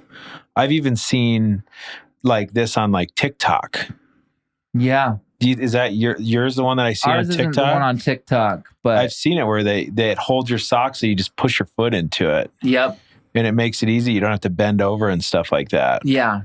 [SPEAKER 1] I've even seen like this on like TikTok.
[SPEAKER 2] Yeah.
[SPEAKER 1] Is that yours the one that I see
[SPEAKER 2] Ours
[SPEAKER 1] on TikTok?
[SPEAKER 2] Isn't the one on TikTok, but
[SPEAKER 1] I've seen it where they hold your socks so you just push your foot into it.
[SPEAKER 2] Yep.
[SPEAKER 1] And it makes it easy. You don't have to bend over and stuff like that.
[SPEAKER 2] Yeah.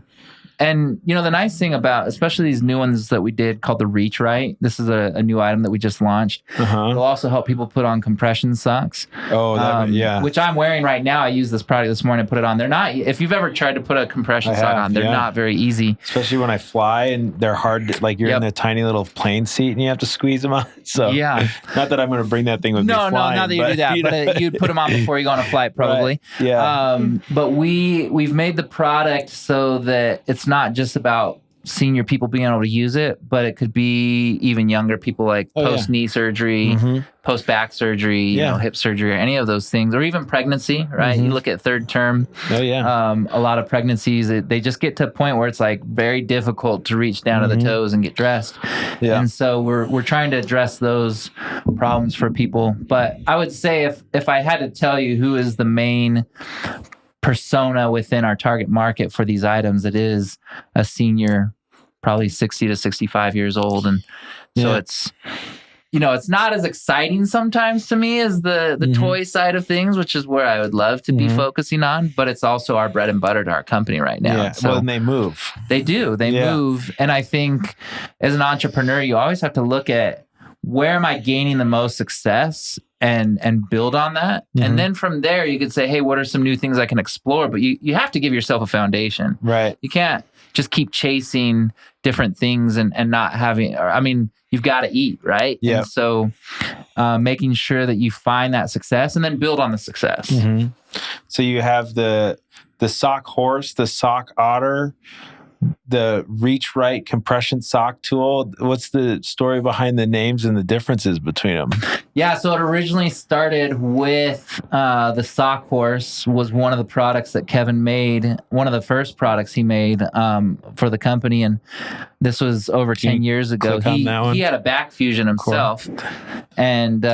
[SPEAKER 2] And, the nice thing about, especially these new ones that we did called the Reach Right, this is a new item that we just launched. It'll also help people put on compression socks.
[SPEAKER 1] Oh,
[SPEAKER 2] which I'm wearing right now. I used this product this morning to put it on. They're not, if you've ever tried to put a compression sock on, they're not very easy.
[SPEAKER 1] Especially when I fly and they're hard, you're in a tiny little plane seat and you have to squeeze them on. So, not that I'm going to bring that thing with me flying.
[SPEAKER 2] No, not that you do that, but you'd put them on before you go on a flight, probably.
[SPEAKER 1] Right. Yeah.
[SPEAKER 2] But we've made the product so that it's not just about senior people being able to use it, but it could be even younger people, like post knee surgery, post back surgery, hip surgery, or any of those things, or even pregnancy, right? You look at third term. A lot of pregnancies, they just get to a point where it's very difficult to reach down to the toes and get dressed. And so we're trying to address those problems for people. But I would say if I had to tell you who is the main persona within our target market for these items, it is a senior, probably 60 to 65 years old. And so it's, it's not as exciting sometimes to me as the toy side of things, which is where I would love to be focusing on, but it's also our bread and butter to our company right now.
[SPEAKER 1] Yeah. So, and they move.
[SPEAKER 2] They do. They move. And I think as an entrepreneur, you always have to look at, where am I gaining the most success, and build on that. And then from there, you could say, hey, what are some new things I can explore? But you have to give yourself a foundation.
[SPEAKER 1] Right.
[SPEAKER 2] You can't just keep chasing different things and not having, you've got to eat, right?
[SPEAKER 1] Yeah.
[SPEAKER 2] And so making sure that you find that success and then build on the success.
[SPEAKER 1] So you have the sock horse, the sock otter, the Reach Right compression sock tool. What's the story behind the names and the differences between them?
[SPEAKER 2] Yeah, so it originally started with the sock horse was one of the products that Kevin made, one of the first products he made for the company. And this was over 10 years ago. He had a back fusion himself and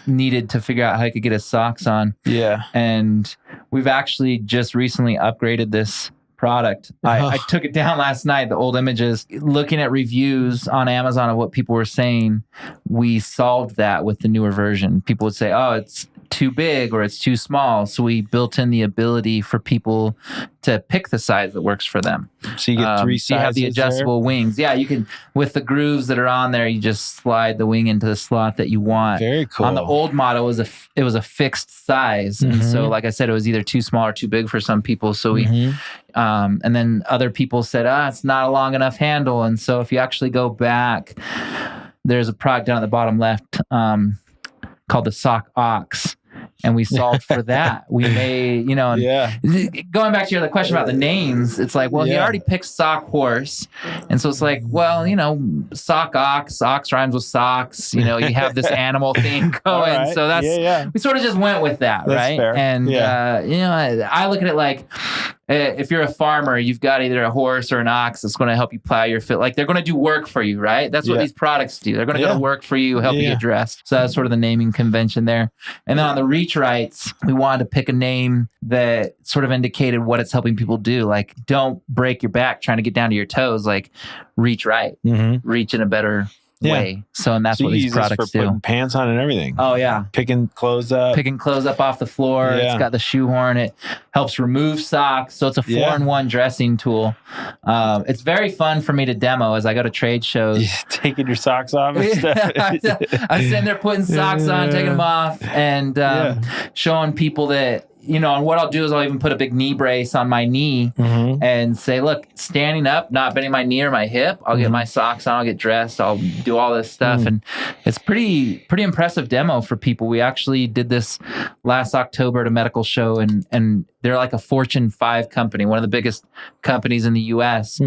[SPEAKER 2] needed to figure out how he could get his socks on.
[SPEAKER 1] Yeah.
[SPEAKER 2] And we've actually just recently upgraded this product. I took it down last night, the old images. Looking at reviews on Amazon of what people were saying, we solved that with the newer version. People would say, oh, it's too big or it's too small. So we built in the ability for people to pick the size that works for them.
[SPEAKER 1] So you get three sizes.
[SPEAKER 2] You have the adjustable wings. Yeah, you can, with the grooves that are on there, you just slide the wing into the slot that you want.
[SPEAKER 1] Very cool.
[SPEAKER 2] On the old model, it was a fixed size. And so, like I said, it was either too small or too big for some people. So we, and then other people said, it's not a long enough handle. And so if you actually go back, there's a product down at the bottom left called the Sock Ox. And we solved for that. We made, going back to your other question about the names, it's like, well, he already picked sock horse. And so it's like, well, sock ox rhymes with socks. You have this animal thing going. Right. So that's, we sort of just went with that,
[SPEAKER 1] that's
[SPEAKER 2] right?
[SPEAKER 1] Fair.
[SPEAKER 2] And, I look at it like, if you're a farmer, you've got either a horse or an ox that's going to help you plow your field. Like they're going to do work for you, right? That's what these products do. They're going to go to work for you, help you get dressed. So that's sort of the naming convention there. And then on the Reach Rights, we wanted to pick a name that sort of indicated what it's helping people do. Like, don't break your back trying to get down to your toes. Like, reach right, reach in a better way. And that's what these products do.
[SPEAKER 1] Putting pants on and everything.
[SPEAKER 2] Oh yeah.
[SPEAKER 1] Picking clothes up off the floor. Yeah. It's
[SPEAKER 2] got the shoehorn. It helps remove socks. So it's a 4-in-1 dressing tool. It's very fun for me to demo as I go to trade shows.
[SPEAKER 1] Taking your socks off and stuff.
[SPEAKER 2] I'm sitting there putting socks on, taking them off, and showing people that, and what I'll do is I'll even put a big knee brace on my knee and say, look, standing up, not bending my knee or my hip, I'll get my socks on, I'll get dressed, I'll do all this stuff. And it's pretty impressive demo for people. We actually did this last October at a medical show, and they're like a Fortune 5 company, one of the biggest companies in the U.S.,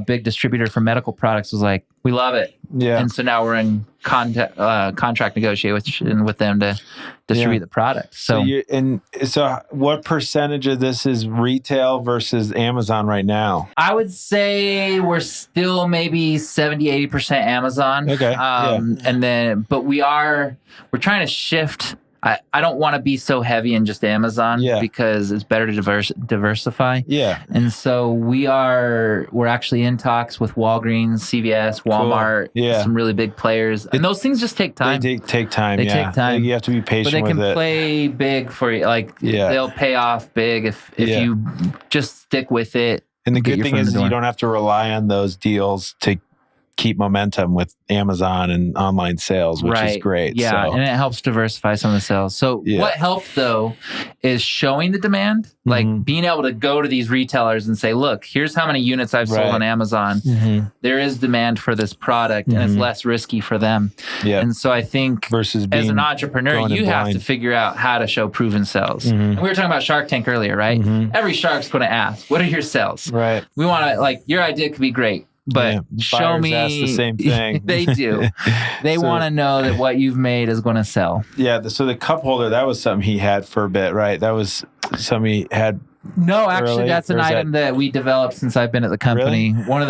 [SPEAKER 2] big distributor for medical products, was like, we love it. Yeah. And so now we're in contract negotiation with them to distribute the product. So
[SPEAKER 1] what percentage of this is retail versus Amazon right now?
[SPEAKER 2] I would say we're still maybe 70, 80% Amazon.
[SPEAKER 1] Okay.
[SPEAKER 2] But we're trying to shift. I don't want to be so heavy in just Amazon because it's better to diversify. Yeah. And so we're actually in talks with Walgreens, CVS, Walmart, some really big players. And those things just take time.
[SPEAKER 1] They take time. Take time. You have to be patient with it.
[SPEAKER 2] But they can play big for you. Like they'll pay off big if you just stick with it
[SPEAKER 1] And the good thing is you don't have to rely on those deals to keep momentum with Amazon and online sales, which is great.
[SPEAKER 2] Yeah, and it helps diversify some of the sales. So what helped, though, is showing the demand, like being able to go to these retailers and say, look, here's how many units I've sold on Amazon. There is demand for this product, and it's less risky for them. And so I think
[SPEAKER 1] versus
[SPEAKER 2] as an entrepreneur, you have to figure out how to show proven sales. And we were talking about Shark Tank earlier, right? Every shark's going to ask, what are your sales?
[SPEAKER 1] Right.
[SPEAKER 2] We want to, like, your idea could be great, but show me.
[SPEAKER 1] Ask the same thing.
[SPEAKER 2] They do. They want to know that what you've made is going to sell.
[SPEAKER 1] Yeah. So the cup holder, that was something he had for a bit, right? That was something he had.
[SPEAKER 2] No, actually, that's an item that we developed since I've been at the company. Really? One of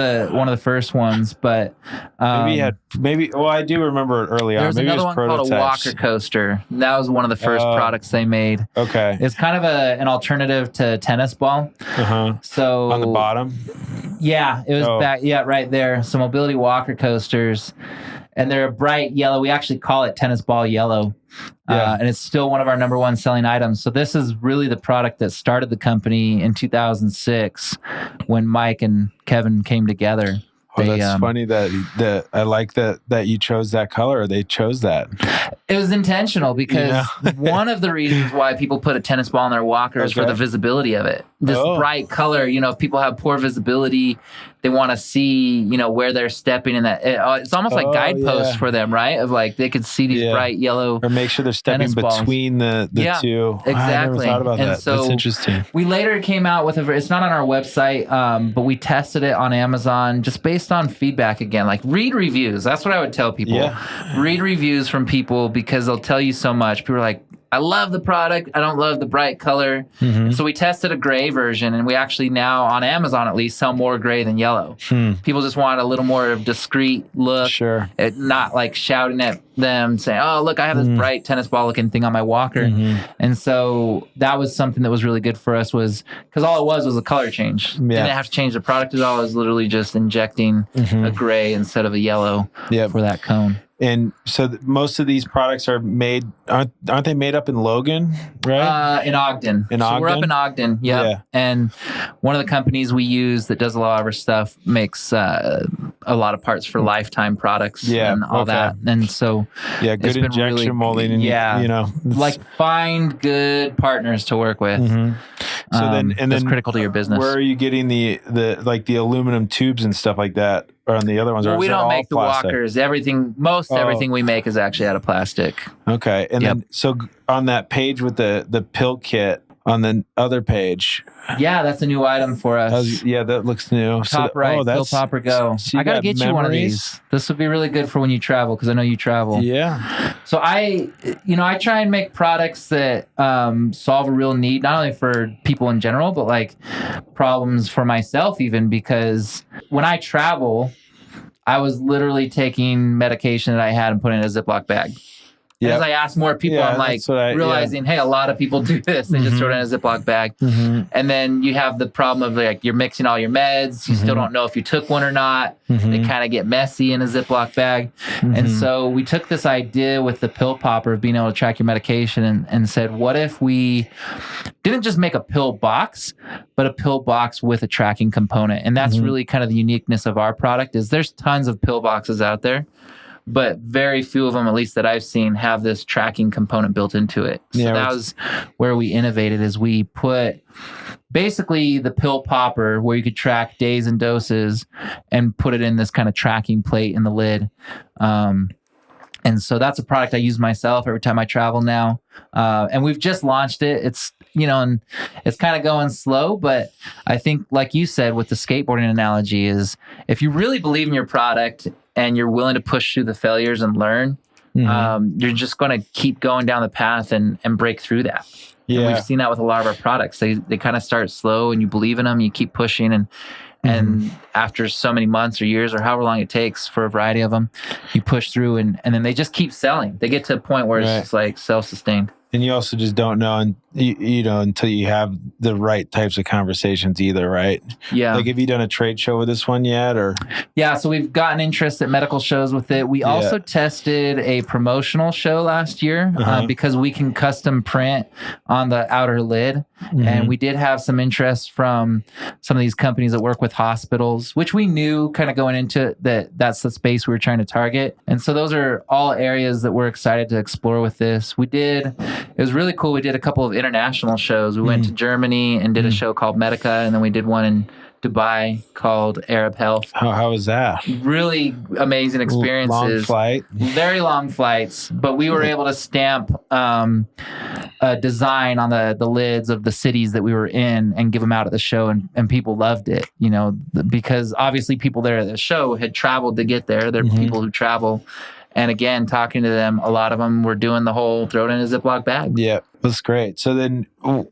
[SPEAKER 2] the first ones, but
[SPEAKER 1] well, I do remember it early on.
[SPEAKER 2] There's another one called a Walker coaster. That was one of the first products they made.
[SPEAKER 1] Okay,
[SPEAKER 2] it's kind of an alternative to tennis ball. So
[SPEAKER 1] on the bottom,
[SPEAKER 2] yeah, it was back. Yeah, right there. So mobility walker coasters. And they're a bright yellow. We actually call it tennis ball yellow. And it's still one of our number one selling items. So this is really the product that started the company in 2006 when Mike and Kevin came together.
[SPEAKER 1] That's funny that I like that you chose that color. Or they chose that.
[SPEAKER 2] It was intentional because one of the reasons why people put a tennis ball in their walker is for the visibility of it. This bright color, if people have poor visibility, they want to see, where they're stepping in that. It's almost like guideposts for them, right? Of like, they could see these bright yellow
[SPEAKER 1] or make sure they're stepping between the two.
[SPEAKER 2] Exactly.
[SPEAKER 1] I never thought about that.
[SPEAKER 2] So
[SPEAKER 1] that's interesting.
[SPEAKER 2] We later came out with it's not on our website, but we tested it on Amazon just based on feedback again. Like, read reviews. That's what I would tell people. Read reviews from people because they'll tell you so much. People are like, I love the product. I don't love the bright color. So we tested a gray version, and we actually now, on Amazon at least, sell more gray than yellow. People just want a little more of discreet look.
[SPEAKER 1] Sure.
[SPEAKER 2] Not like shouting at them saying, oh, look, I have this bright tennis ball looking thing on my walker. And so that was something that was really good for us, was because all it was a color change. Didn't have to change the product at all. It was literally just injecting a gray instead of a yellow for that cone.
[SPEAKER 1] And so most of these products are made, aren't they made up in Logan, right?
[SPEAKER 2] In Ogden. So we're up in Ogden, yeah. And one of the companies we use that does a lot of our stuff makes a lot of parts for Lifetime products and all that. And so
[SPEAKER 1] good injection molding. And,
[SPEAKER 2] like, find good partners to work with.
[SPEAKER 1] So then
[SPEAKER 2] that's critical to your business.
[SPEAKER 1] Where are you getting the aluminum tubes and stuff like that? Or on the other ones?
[SPEAKER 2] Well, we don't make the walkers. Everything we make is actually out of plastic.
[SPEAKER 1] Okay. And then, so on that page with the pill kit, on the other page.
[SPEAKER 2] Yeah, that's a new item for us.
[SPEAKER 1] That looks new.
[SPEAKER 2] Top right, pill popper go.
[SPEAKER 1] So
[SPEAKER 2] I got to get you one of these. This would be really good for when you travel, because I know you travel.
[SPEAKER 1] Yeah.
[SPEAKER 2] So I try and make products that solve a real need, not only for people in general, but like problems for myself even, because when I travel, I was literally taking medication that I had and putting it in a Ziploc bag. As I ask more people, I'm like realizing, hey, a lot of people do this. They just throw it in a Ziploc bag. And then you have the problem of, like, you're mixing all your meds. You still don't know if you took one or not. They kind of get messy in a Ziploc bag. And so we took this idea with the pill popper of being able to track your medication and said, what if we didn't just make a pill box, but a pill box with a tracking component? And that's really kind of the uniqueness of our product, is there's tons of pill boxes out there, but very few of them, at least that I've seen, have this tracking component built into it. So that was where we innovated, is we put basically the pill popper where you could track days and doses and put it in this kind of tracking plate in the lid. And so that's a product I use myself every time I travel now. And we've just launched it. It's, and it's kind of going slow, but I think, like you said, with the skateboarding analogy, is if you really believe in your product and you're willing to push through the failures and learn, you're just going to keep going down the path and break through that. Yeah. And we've seen that with a lot of our products. They kind of start slow, and you believe in them, you keep pushing, and after so many months or years or however long it takes for a variety of them, you push through, and then they just keep selling. They get to a point where it's just like self-sustained.
[SPEAKER 1] And you also just don't know, and you know, until you have the right types of conversations either, right?
[SPEAKER 2] Yeah.
[SPEAKER 1] Like, have you done a trade show with this one yet, or?
[SPEAKER 2] Yeah, so we've gotten interest at medical shows with it. We also tested a promotional show last year because we can custom print on the outer lid. And we did have some interest from some of these companies that work with hospitals, which we knew kind of going into that's the space we were trying to target. And so those are all areas that we're excited to explore with this. It was really cool. We did a couple of international shows. We went to Germany and did a show called Medica, and then we did one in Dubai called Arab Health.
[SPEAKER 1] How was that?
[SPEAKER 2] Really amazing experiences.
[SPEAKER 1] Long flight.
[SPEAKER 2] Very long flights, but we were able to stamp a design on the lids of the cities that we were in and give them out at the show, and people loved it, you know, because obviously people there at the show had traveled to get there. They're people who travel. And again, talking to them, a lot of them were doing the whole throw it in a Ziploc bag.
[SPEAKER 1] Yeah, that's great. So then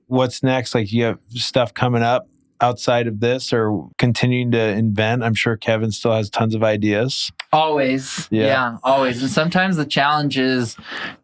[SPEAKER 1] what's next? Like, you have stuff coming up outside of this, or continuing to invent? I'm sure Kevin still has tons of ideas.
[SPEAKER 2] Always. Yeah, always. And sometimes the challenge is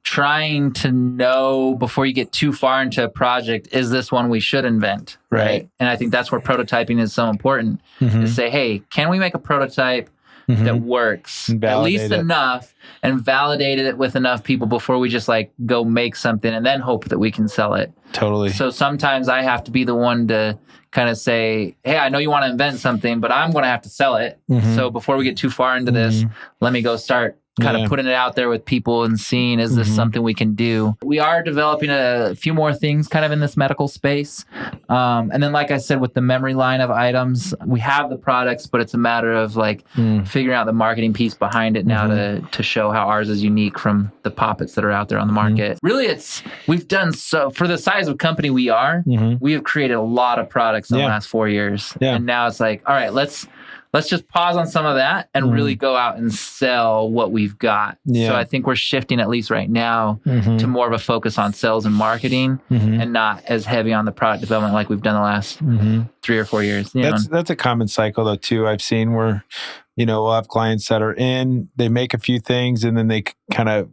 [SPEAKER 2] trying to know before you get too far into a project, is this one we should invent? Right. And I think that's where prototyping is so important, to say, hey, can we make a prototype that works at least enough, and validate it with enough people before we just like go make something and then hope that we can sell it.
[SPEAKER 1] Totally.
[SPEAKER 2] So sometimes I have to be the one to kind of say, hey, I know you want to invent something, but I'm going to have to sell it. So before we get too far into this, let me go start kind of putting it out there with people and seeing, is this something we can do? We are developing a few more things kind of in this medical space. And then, like I said, with the memory line of items, we have the products, but it's a matter of like figuring out the marketing piece behind it now to show how ours is unique from the poppets that are out there on the market. Really, we've done so, for the size of company we are, we have created a lot of products in the last 4 years. And now it's like, all right, let's just pause on some of that and really go out and sell what we've got. So I think we're shifting, at least right now, to more of a focus on sales and marketing and not as heavy on the product development like we've done the last 3 or 4 years.
[SPEAKER 1] That's a common cycle though too. I've seen where, you know, we'll have clients that are they make a few things and then they kind of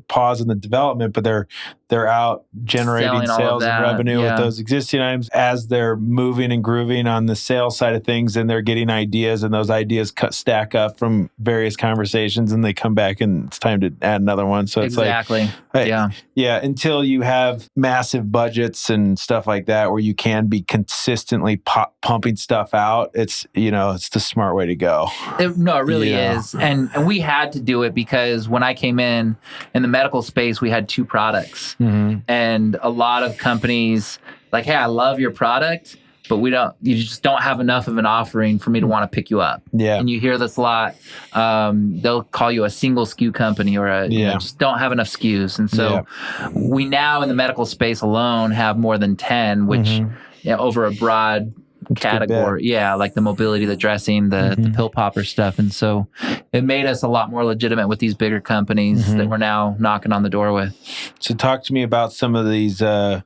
[SPEAKER 1] pause in the development, but they're out generating sales and revenue with those existing items as they're moving and grooving on the sales side of things, and they're getting ideas, and those ideas stack up from various conversations, and they come back and it's time to add another one. So it's until you have massive budgets and stuff like that where you can be consistently pumping stuff out, it's, you know, it's the smart way to go.
[SPEAKER 2] It really is. And we had to do it because when I came in the medical space, we had 2 products. And a lot of companies like, hey, I love your product, but you just don't have enough of an offering for me to want to pick you up. And you hear this a lot. They'll call you a single SKU company or you know, just don't have enough SKUs. And so we now in the medical space alone have more than 10, which over a broad category. Like the mobility, the dressing, the pill popper stuff. And so it made us a lot more legitimate with these bigger companies that we're now knocking on the door with.
[SPEAKER 1] So talk to me about some of these, the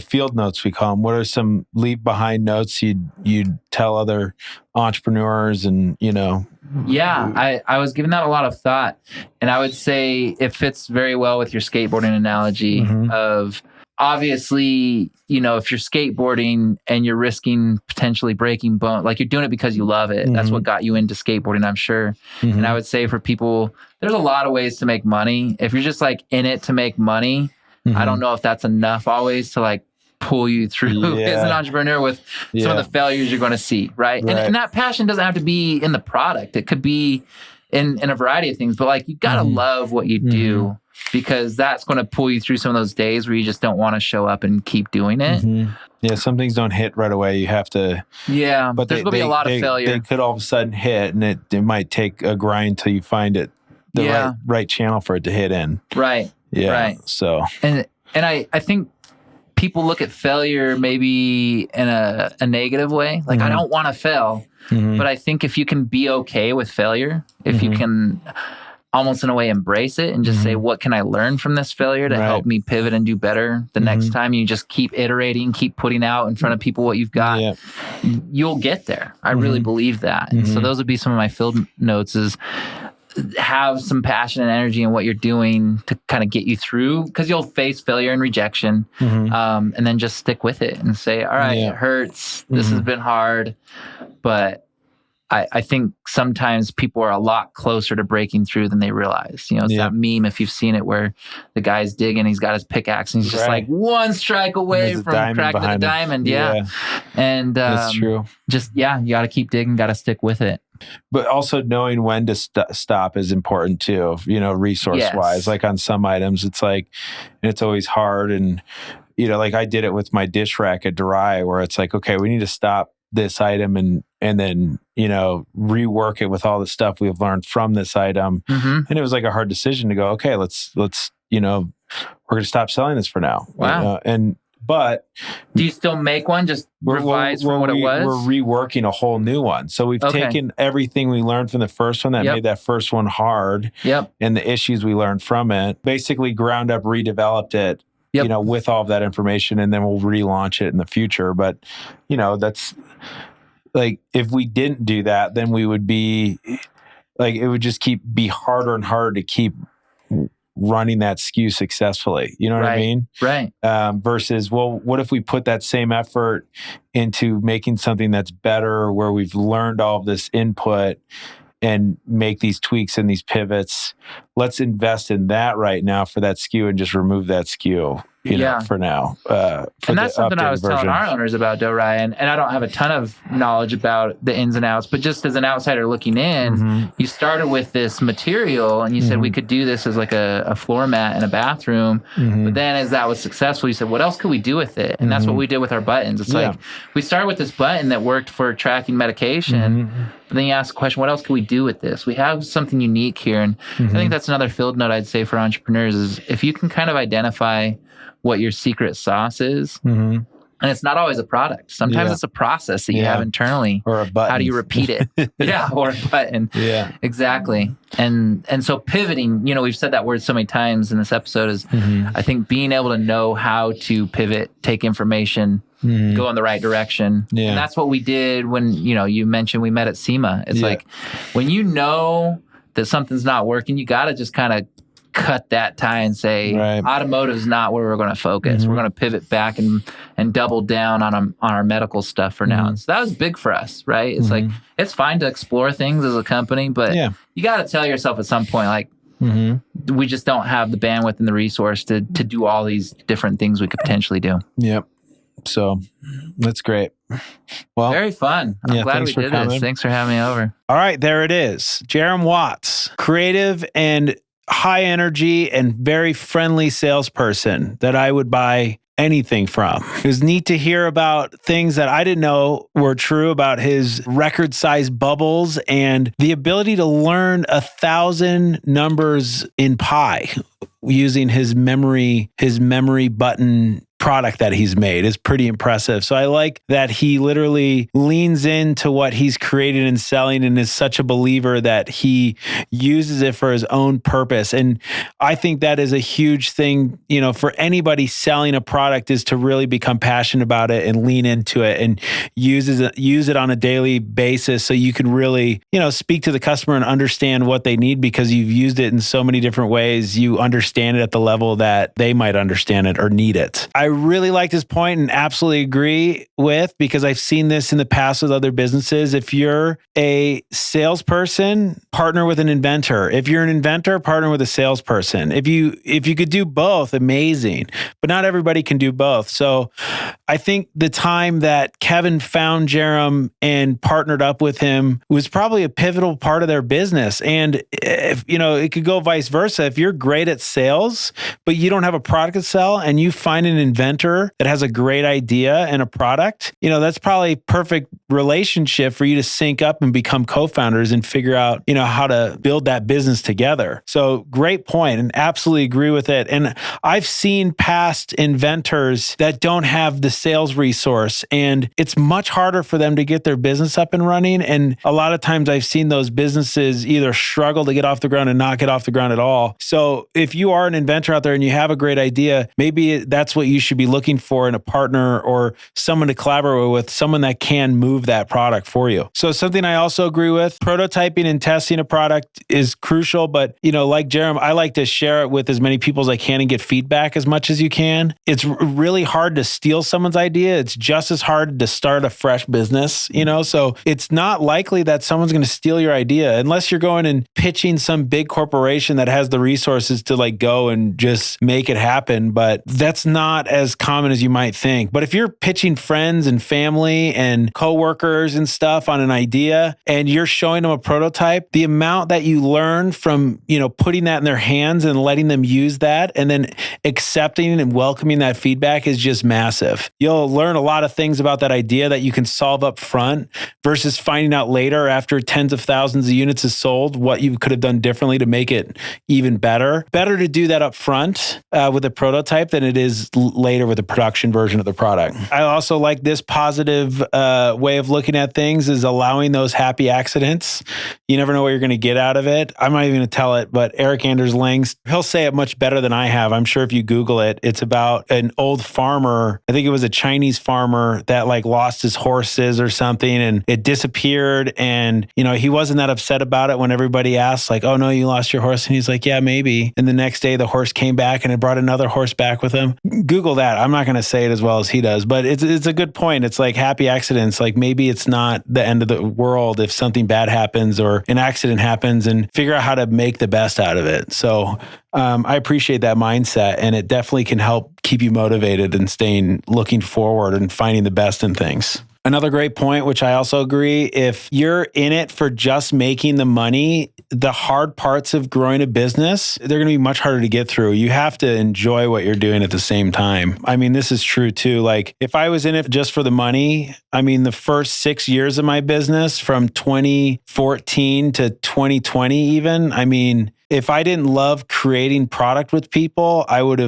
[SPEAKER 1] field notes we call them. What are some leave behind notes you'd tell other entrepreneurs and, you know?
[SPEAKER 2] I was giving that a lot of thought, and I would say it fits very well with your skateboarding analogy of, obviously, you know, if you're skateboarding and you're risking potentially breaking bone, like you're doing it because you love it. That's what got you into skateboarding, I'm sure. And I would say for people, there's a lot of ways to make money. If you're just like in it to make money, I don't know if that's enough always to like pull you through as an entrepreneur with some of the failures you're going to see, right? And that passion doesn't have to be in the product. It could be in a variety of things, but like you got to love what you do, because that's going to pull you through some of those days where you just don't want to show up and keep doing it.
[SPEAKER 1] Yeah, some things don't hit right away. You have to...
[SPEAKER 2] but there's going to be a lot of failure.
[SPEAKER 1] They could all of a sudden hit, and it might take a grind till you find it, the right channel for it to hit in.
[SPEAKER 2] Right. So... And I think people look at failure maybe in a negative way. Like, I don't want to fail. But I think if you can be okay with failure, if you can... almost in a way embrace it and just say, what can I learn from this failure to help me pivot and do better the next time? You just keep iterating, keep putting out in front of people what you've got. You'll get there. I really believe that. And so those would be some of my field notes is have some passion and energy in what you're doing to kind of get you through, because you'll face failure and rejection, and then just stick with it and say, all right, it hurts. This has been hard, but I think sometimes people are a lot closer to breaking through than they realize. It's that meme, if you've seen it, where the guy's digging, he's got his pickaxe, and he's just like one strike away from cracking the diamond. And
[SPEAKER 1] that's true.
[SPEAKER 2] Just, you got to keep digging, got to stick with it.
[SPEAKER 1] But also knowing when to stop is important too, resource-wise. Like on some items, it's like, and it's always hard. And, like I did it with my dish rack at Dry, where it's like, okay, we need to stop this item and then, rework it with all the stuff we've learned from this item. And it was like a hard decision to go, okay, let's we're going to stop selling this for now.
[SPEAKER 2] Wow.
[SPEAKER 1] But
[SPEAKER 2] do you still make one? Just revise from what it was?
[SPEAKER 1] We're reworking a whole new one. So we've taken everything we learned from the first one that made that first one hard, and the issues we learned from it, basically ground up, redeveloped it, with all of that information, and then we'll relaunch it in the future. But, that's like, if we didn't do that, then we would be like, it would just be harder and harder to keep running that SKU successfully. You know what I mean?
[SPEAKER 2] Right.
[SPEAKER 1] Versus, well, what if we put that same effort into making something that's better, where we've learned all of this input and make these tweaks and these pivots? Let's invest in that right now for that SKU and just remove that SKU. For now.
[SPEAKER 2] And that's something I was telling our owners about, though, Ryan. And I don't have a ton of knowledge about the ins and outs, but just as an outsider looking in, you started with this material and you said we could do this as like a floor mat in a bathroom. But then as that was successful, you said, what else could we do with it? And that's what we did with our buttons. It's like, we started with this button that worked for tracking medication. But then you ask the question, what else can we do with this? We have something unique here. And I think that's another field note I'd say for entrepreneurs is, if you can kind of identify what your secret sauce is, and it's not always a product. Sometimes it's a process that you have internally.
[SPEAKER 1] Or a button.
[SPEAKER 2] How do you repeat it? Or a button. Exactly. And so pivoting, we've said that word so many times in this episode, is I think being able to know how to pivot, take information, go in the right direction. And that's what we did when, you mentioned we met at SEMA. It's like, when you know that something's not working, you got to just kind of cut that tie and say, automotive is not where we're going to focus. We're going to pivot back and double down on our medical stuff for now. And so that was big for us, right? It's like, it's fine to explore things as a company, but you got to tell yourself at some point, like, we just don't have the bandwidth and the resource to do all these different things we could potentially do.
[SPEAKER 1] So that's great. Well,
[SPEAKER 2] very fun. I'm glad we did this. Thanks for having me over.
[SPEAKER 1] All right, there it is. Jarom Watts, creative and high energy and very friendly salesperson that I would buy anything from. It was neat to hear about things that I didn't know were true about his record-sized bubbles and the ability to learn 1,000 numbers in pi using his memory button product that he's made is pretty impressive. So I like that he literally leans into what he's created and selling and is such a believer that he uses it for his own purpose. And I think that is a huge thing, for anybody selling a product, is to really become passionate about it and lean into it and use it on a daily basis, so you can really, speak to the customer and understand what they need, because you've used it in so many different ways. You understand it at the level that they might understand it or need it. I really liked his point and absolutely agree with, because I've seen this in the past with other businesses. If you're a salesperson, partner with an inventor. If you're an inventor, partner with a salesperson. If you could do both, amazing. But not everybody can do both. So I think the time that Kevin found Jarom and partnered up with him was probably a pivotal part of their business. And if, it could go vice versa. If you're great at sales, but you don't have a product to sell, and you find an inventor that has a great idea and a product, that's probably perfect relationship for you to sync up and become co-founders and figure out, how to build that business together. So great point, and absolutely agree with it. And I've seen past inventors that don't have the sales resource, and it's much harder for them to get their business up and running. And a lot of times I've seen those businesses either struggle to get off the ground and not get off the ground at all. So if you are an inventor out there and you have a great idea, maybe that's what you should be looking for in a partner or someone to collaborate with, someone that can move that product for you. So something I also agree with, prototyping and testing a product is crucial, but like Jarom, I like to share it with as many people as I can and get feedback as much as you can. It's really hard to steal someone's idea. It's just as hard to start a fresh business, so it's not likely that someone's going to steal your idea unless you're going and pitching some big corporation that has the resources to like go and just make it happen. But that's not as common as you might think. But if you're pitching friends and family and coworkers and stuff on an idea and you're showing them a prototype, the amount that you learn from, putting that in their hands and letting them use that and then accepting and welcoming that feedback is just massive. You'll learn a lot of things about that idea that you can solve up front versus finding out later after tens of thousands of units is sold what you could have done differently to make it even better. Better to do that up front with a prototype than it is later with a production version of the product. I also like this positive way of looking at things is allowing those happy accidents. You never know what you're going to get out of it. I'm not even going to tell it, but Eric Anders Langs, he'll say it much better than I have. I'm sure if you Google it, it's about an old farmer. I think it was a Chinese farmer that like lost his horses or something and it disappeared. And, he wasn't that upset about it when everybody asked like, oh no, you lost your horse. And he's like, yeah, maybe. And the next day the horse came back and it brought another horse back with him. Google that. I'm not going to say it as well as he does, but it's a good point. It's like happy accidents. Like maybe it's not the end of the world if something bad happens or an accident happens, and figure out how to make the best out of it. So I appreciate that mindset, and it definitely can help keep you motivated and looking forward and finding the best in things. Another great point, which I also agree, if you're in it for just making the money, the hard parts of growing a business, they're going to be much harder to get through. You have to enjoy what you're doing at the same time. I mean, this is true too. Like if I was in it just for the money, the first 6 years of my business from 2014 to 2020 even, if I didn't love creating product with people, it would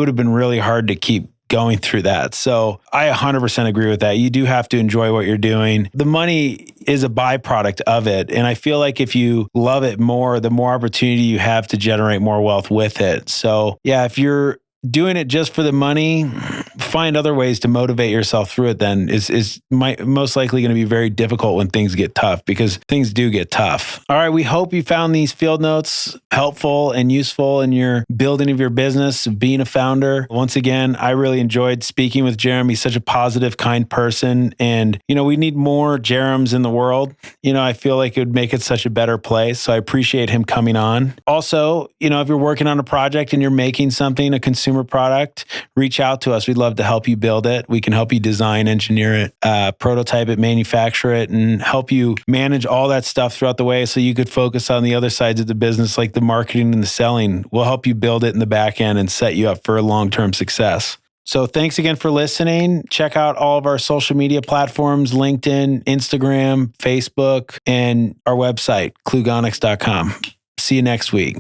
[SPEAKER 1] have been really hard to keep going through that. So I 100% agree with that. You do have to enjoy what you're doing. The money is a byproduct of it. And I feel like if you love it more, the more opportunity you have to generate more wealth with it. So yeah, if you're doing it just for the money, find other ways to motivate yourself through it then is most likely going to be very difficult when things get tough, because things do get tough. All right. We hope you found these field notes helpful and useful in your building of your business, being a founder. Once again, I really enjoyed speaking with Jarom. He's such a positive, kind person. And, we need more Jaroms in the world. I feel like it would make it such a better place. So I appreciate him coming on. Also, if you're working on a project and you're making something, a consumer product, reach out to us. We'd love to help you build it. We can help you design, engineer it, prototype it, manufacture it, and help you manage all that stuff throughout the way so you could focus on the other sides of the business, like the marketing and the selling. We'll help you build it in the back end and set you up for long-term success. So thanks again for listening. Check out all of our social media platforms, LinkedIn, Instagram, Facebook, and our website, Klugonyx.com. See you next week.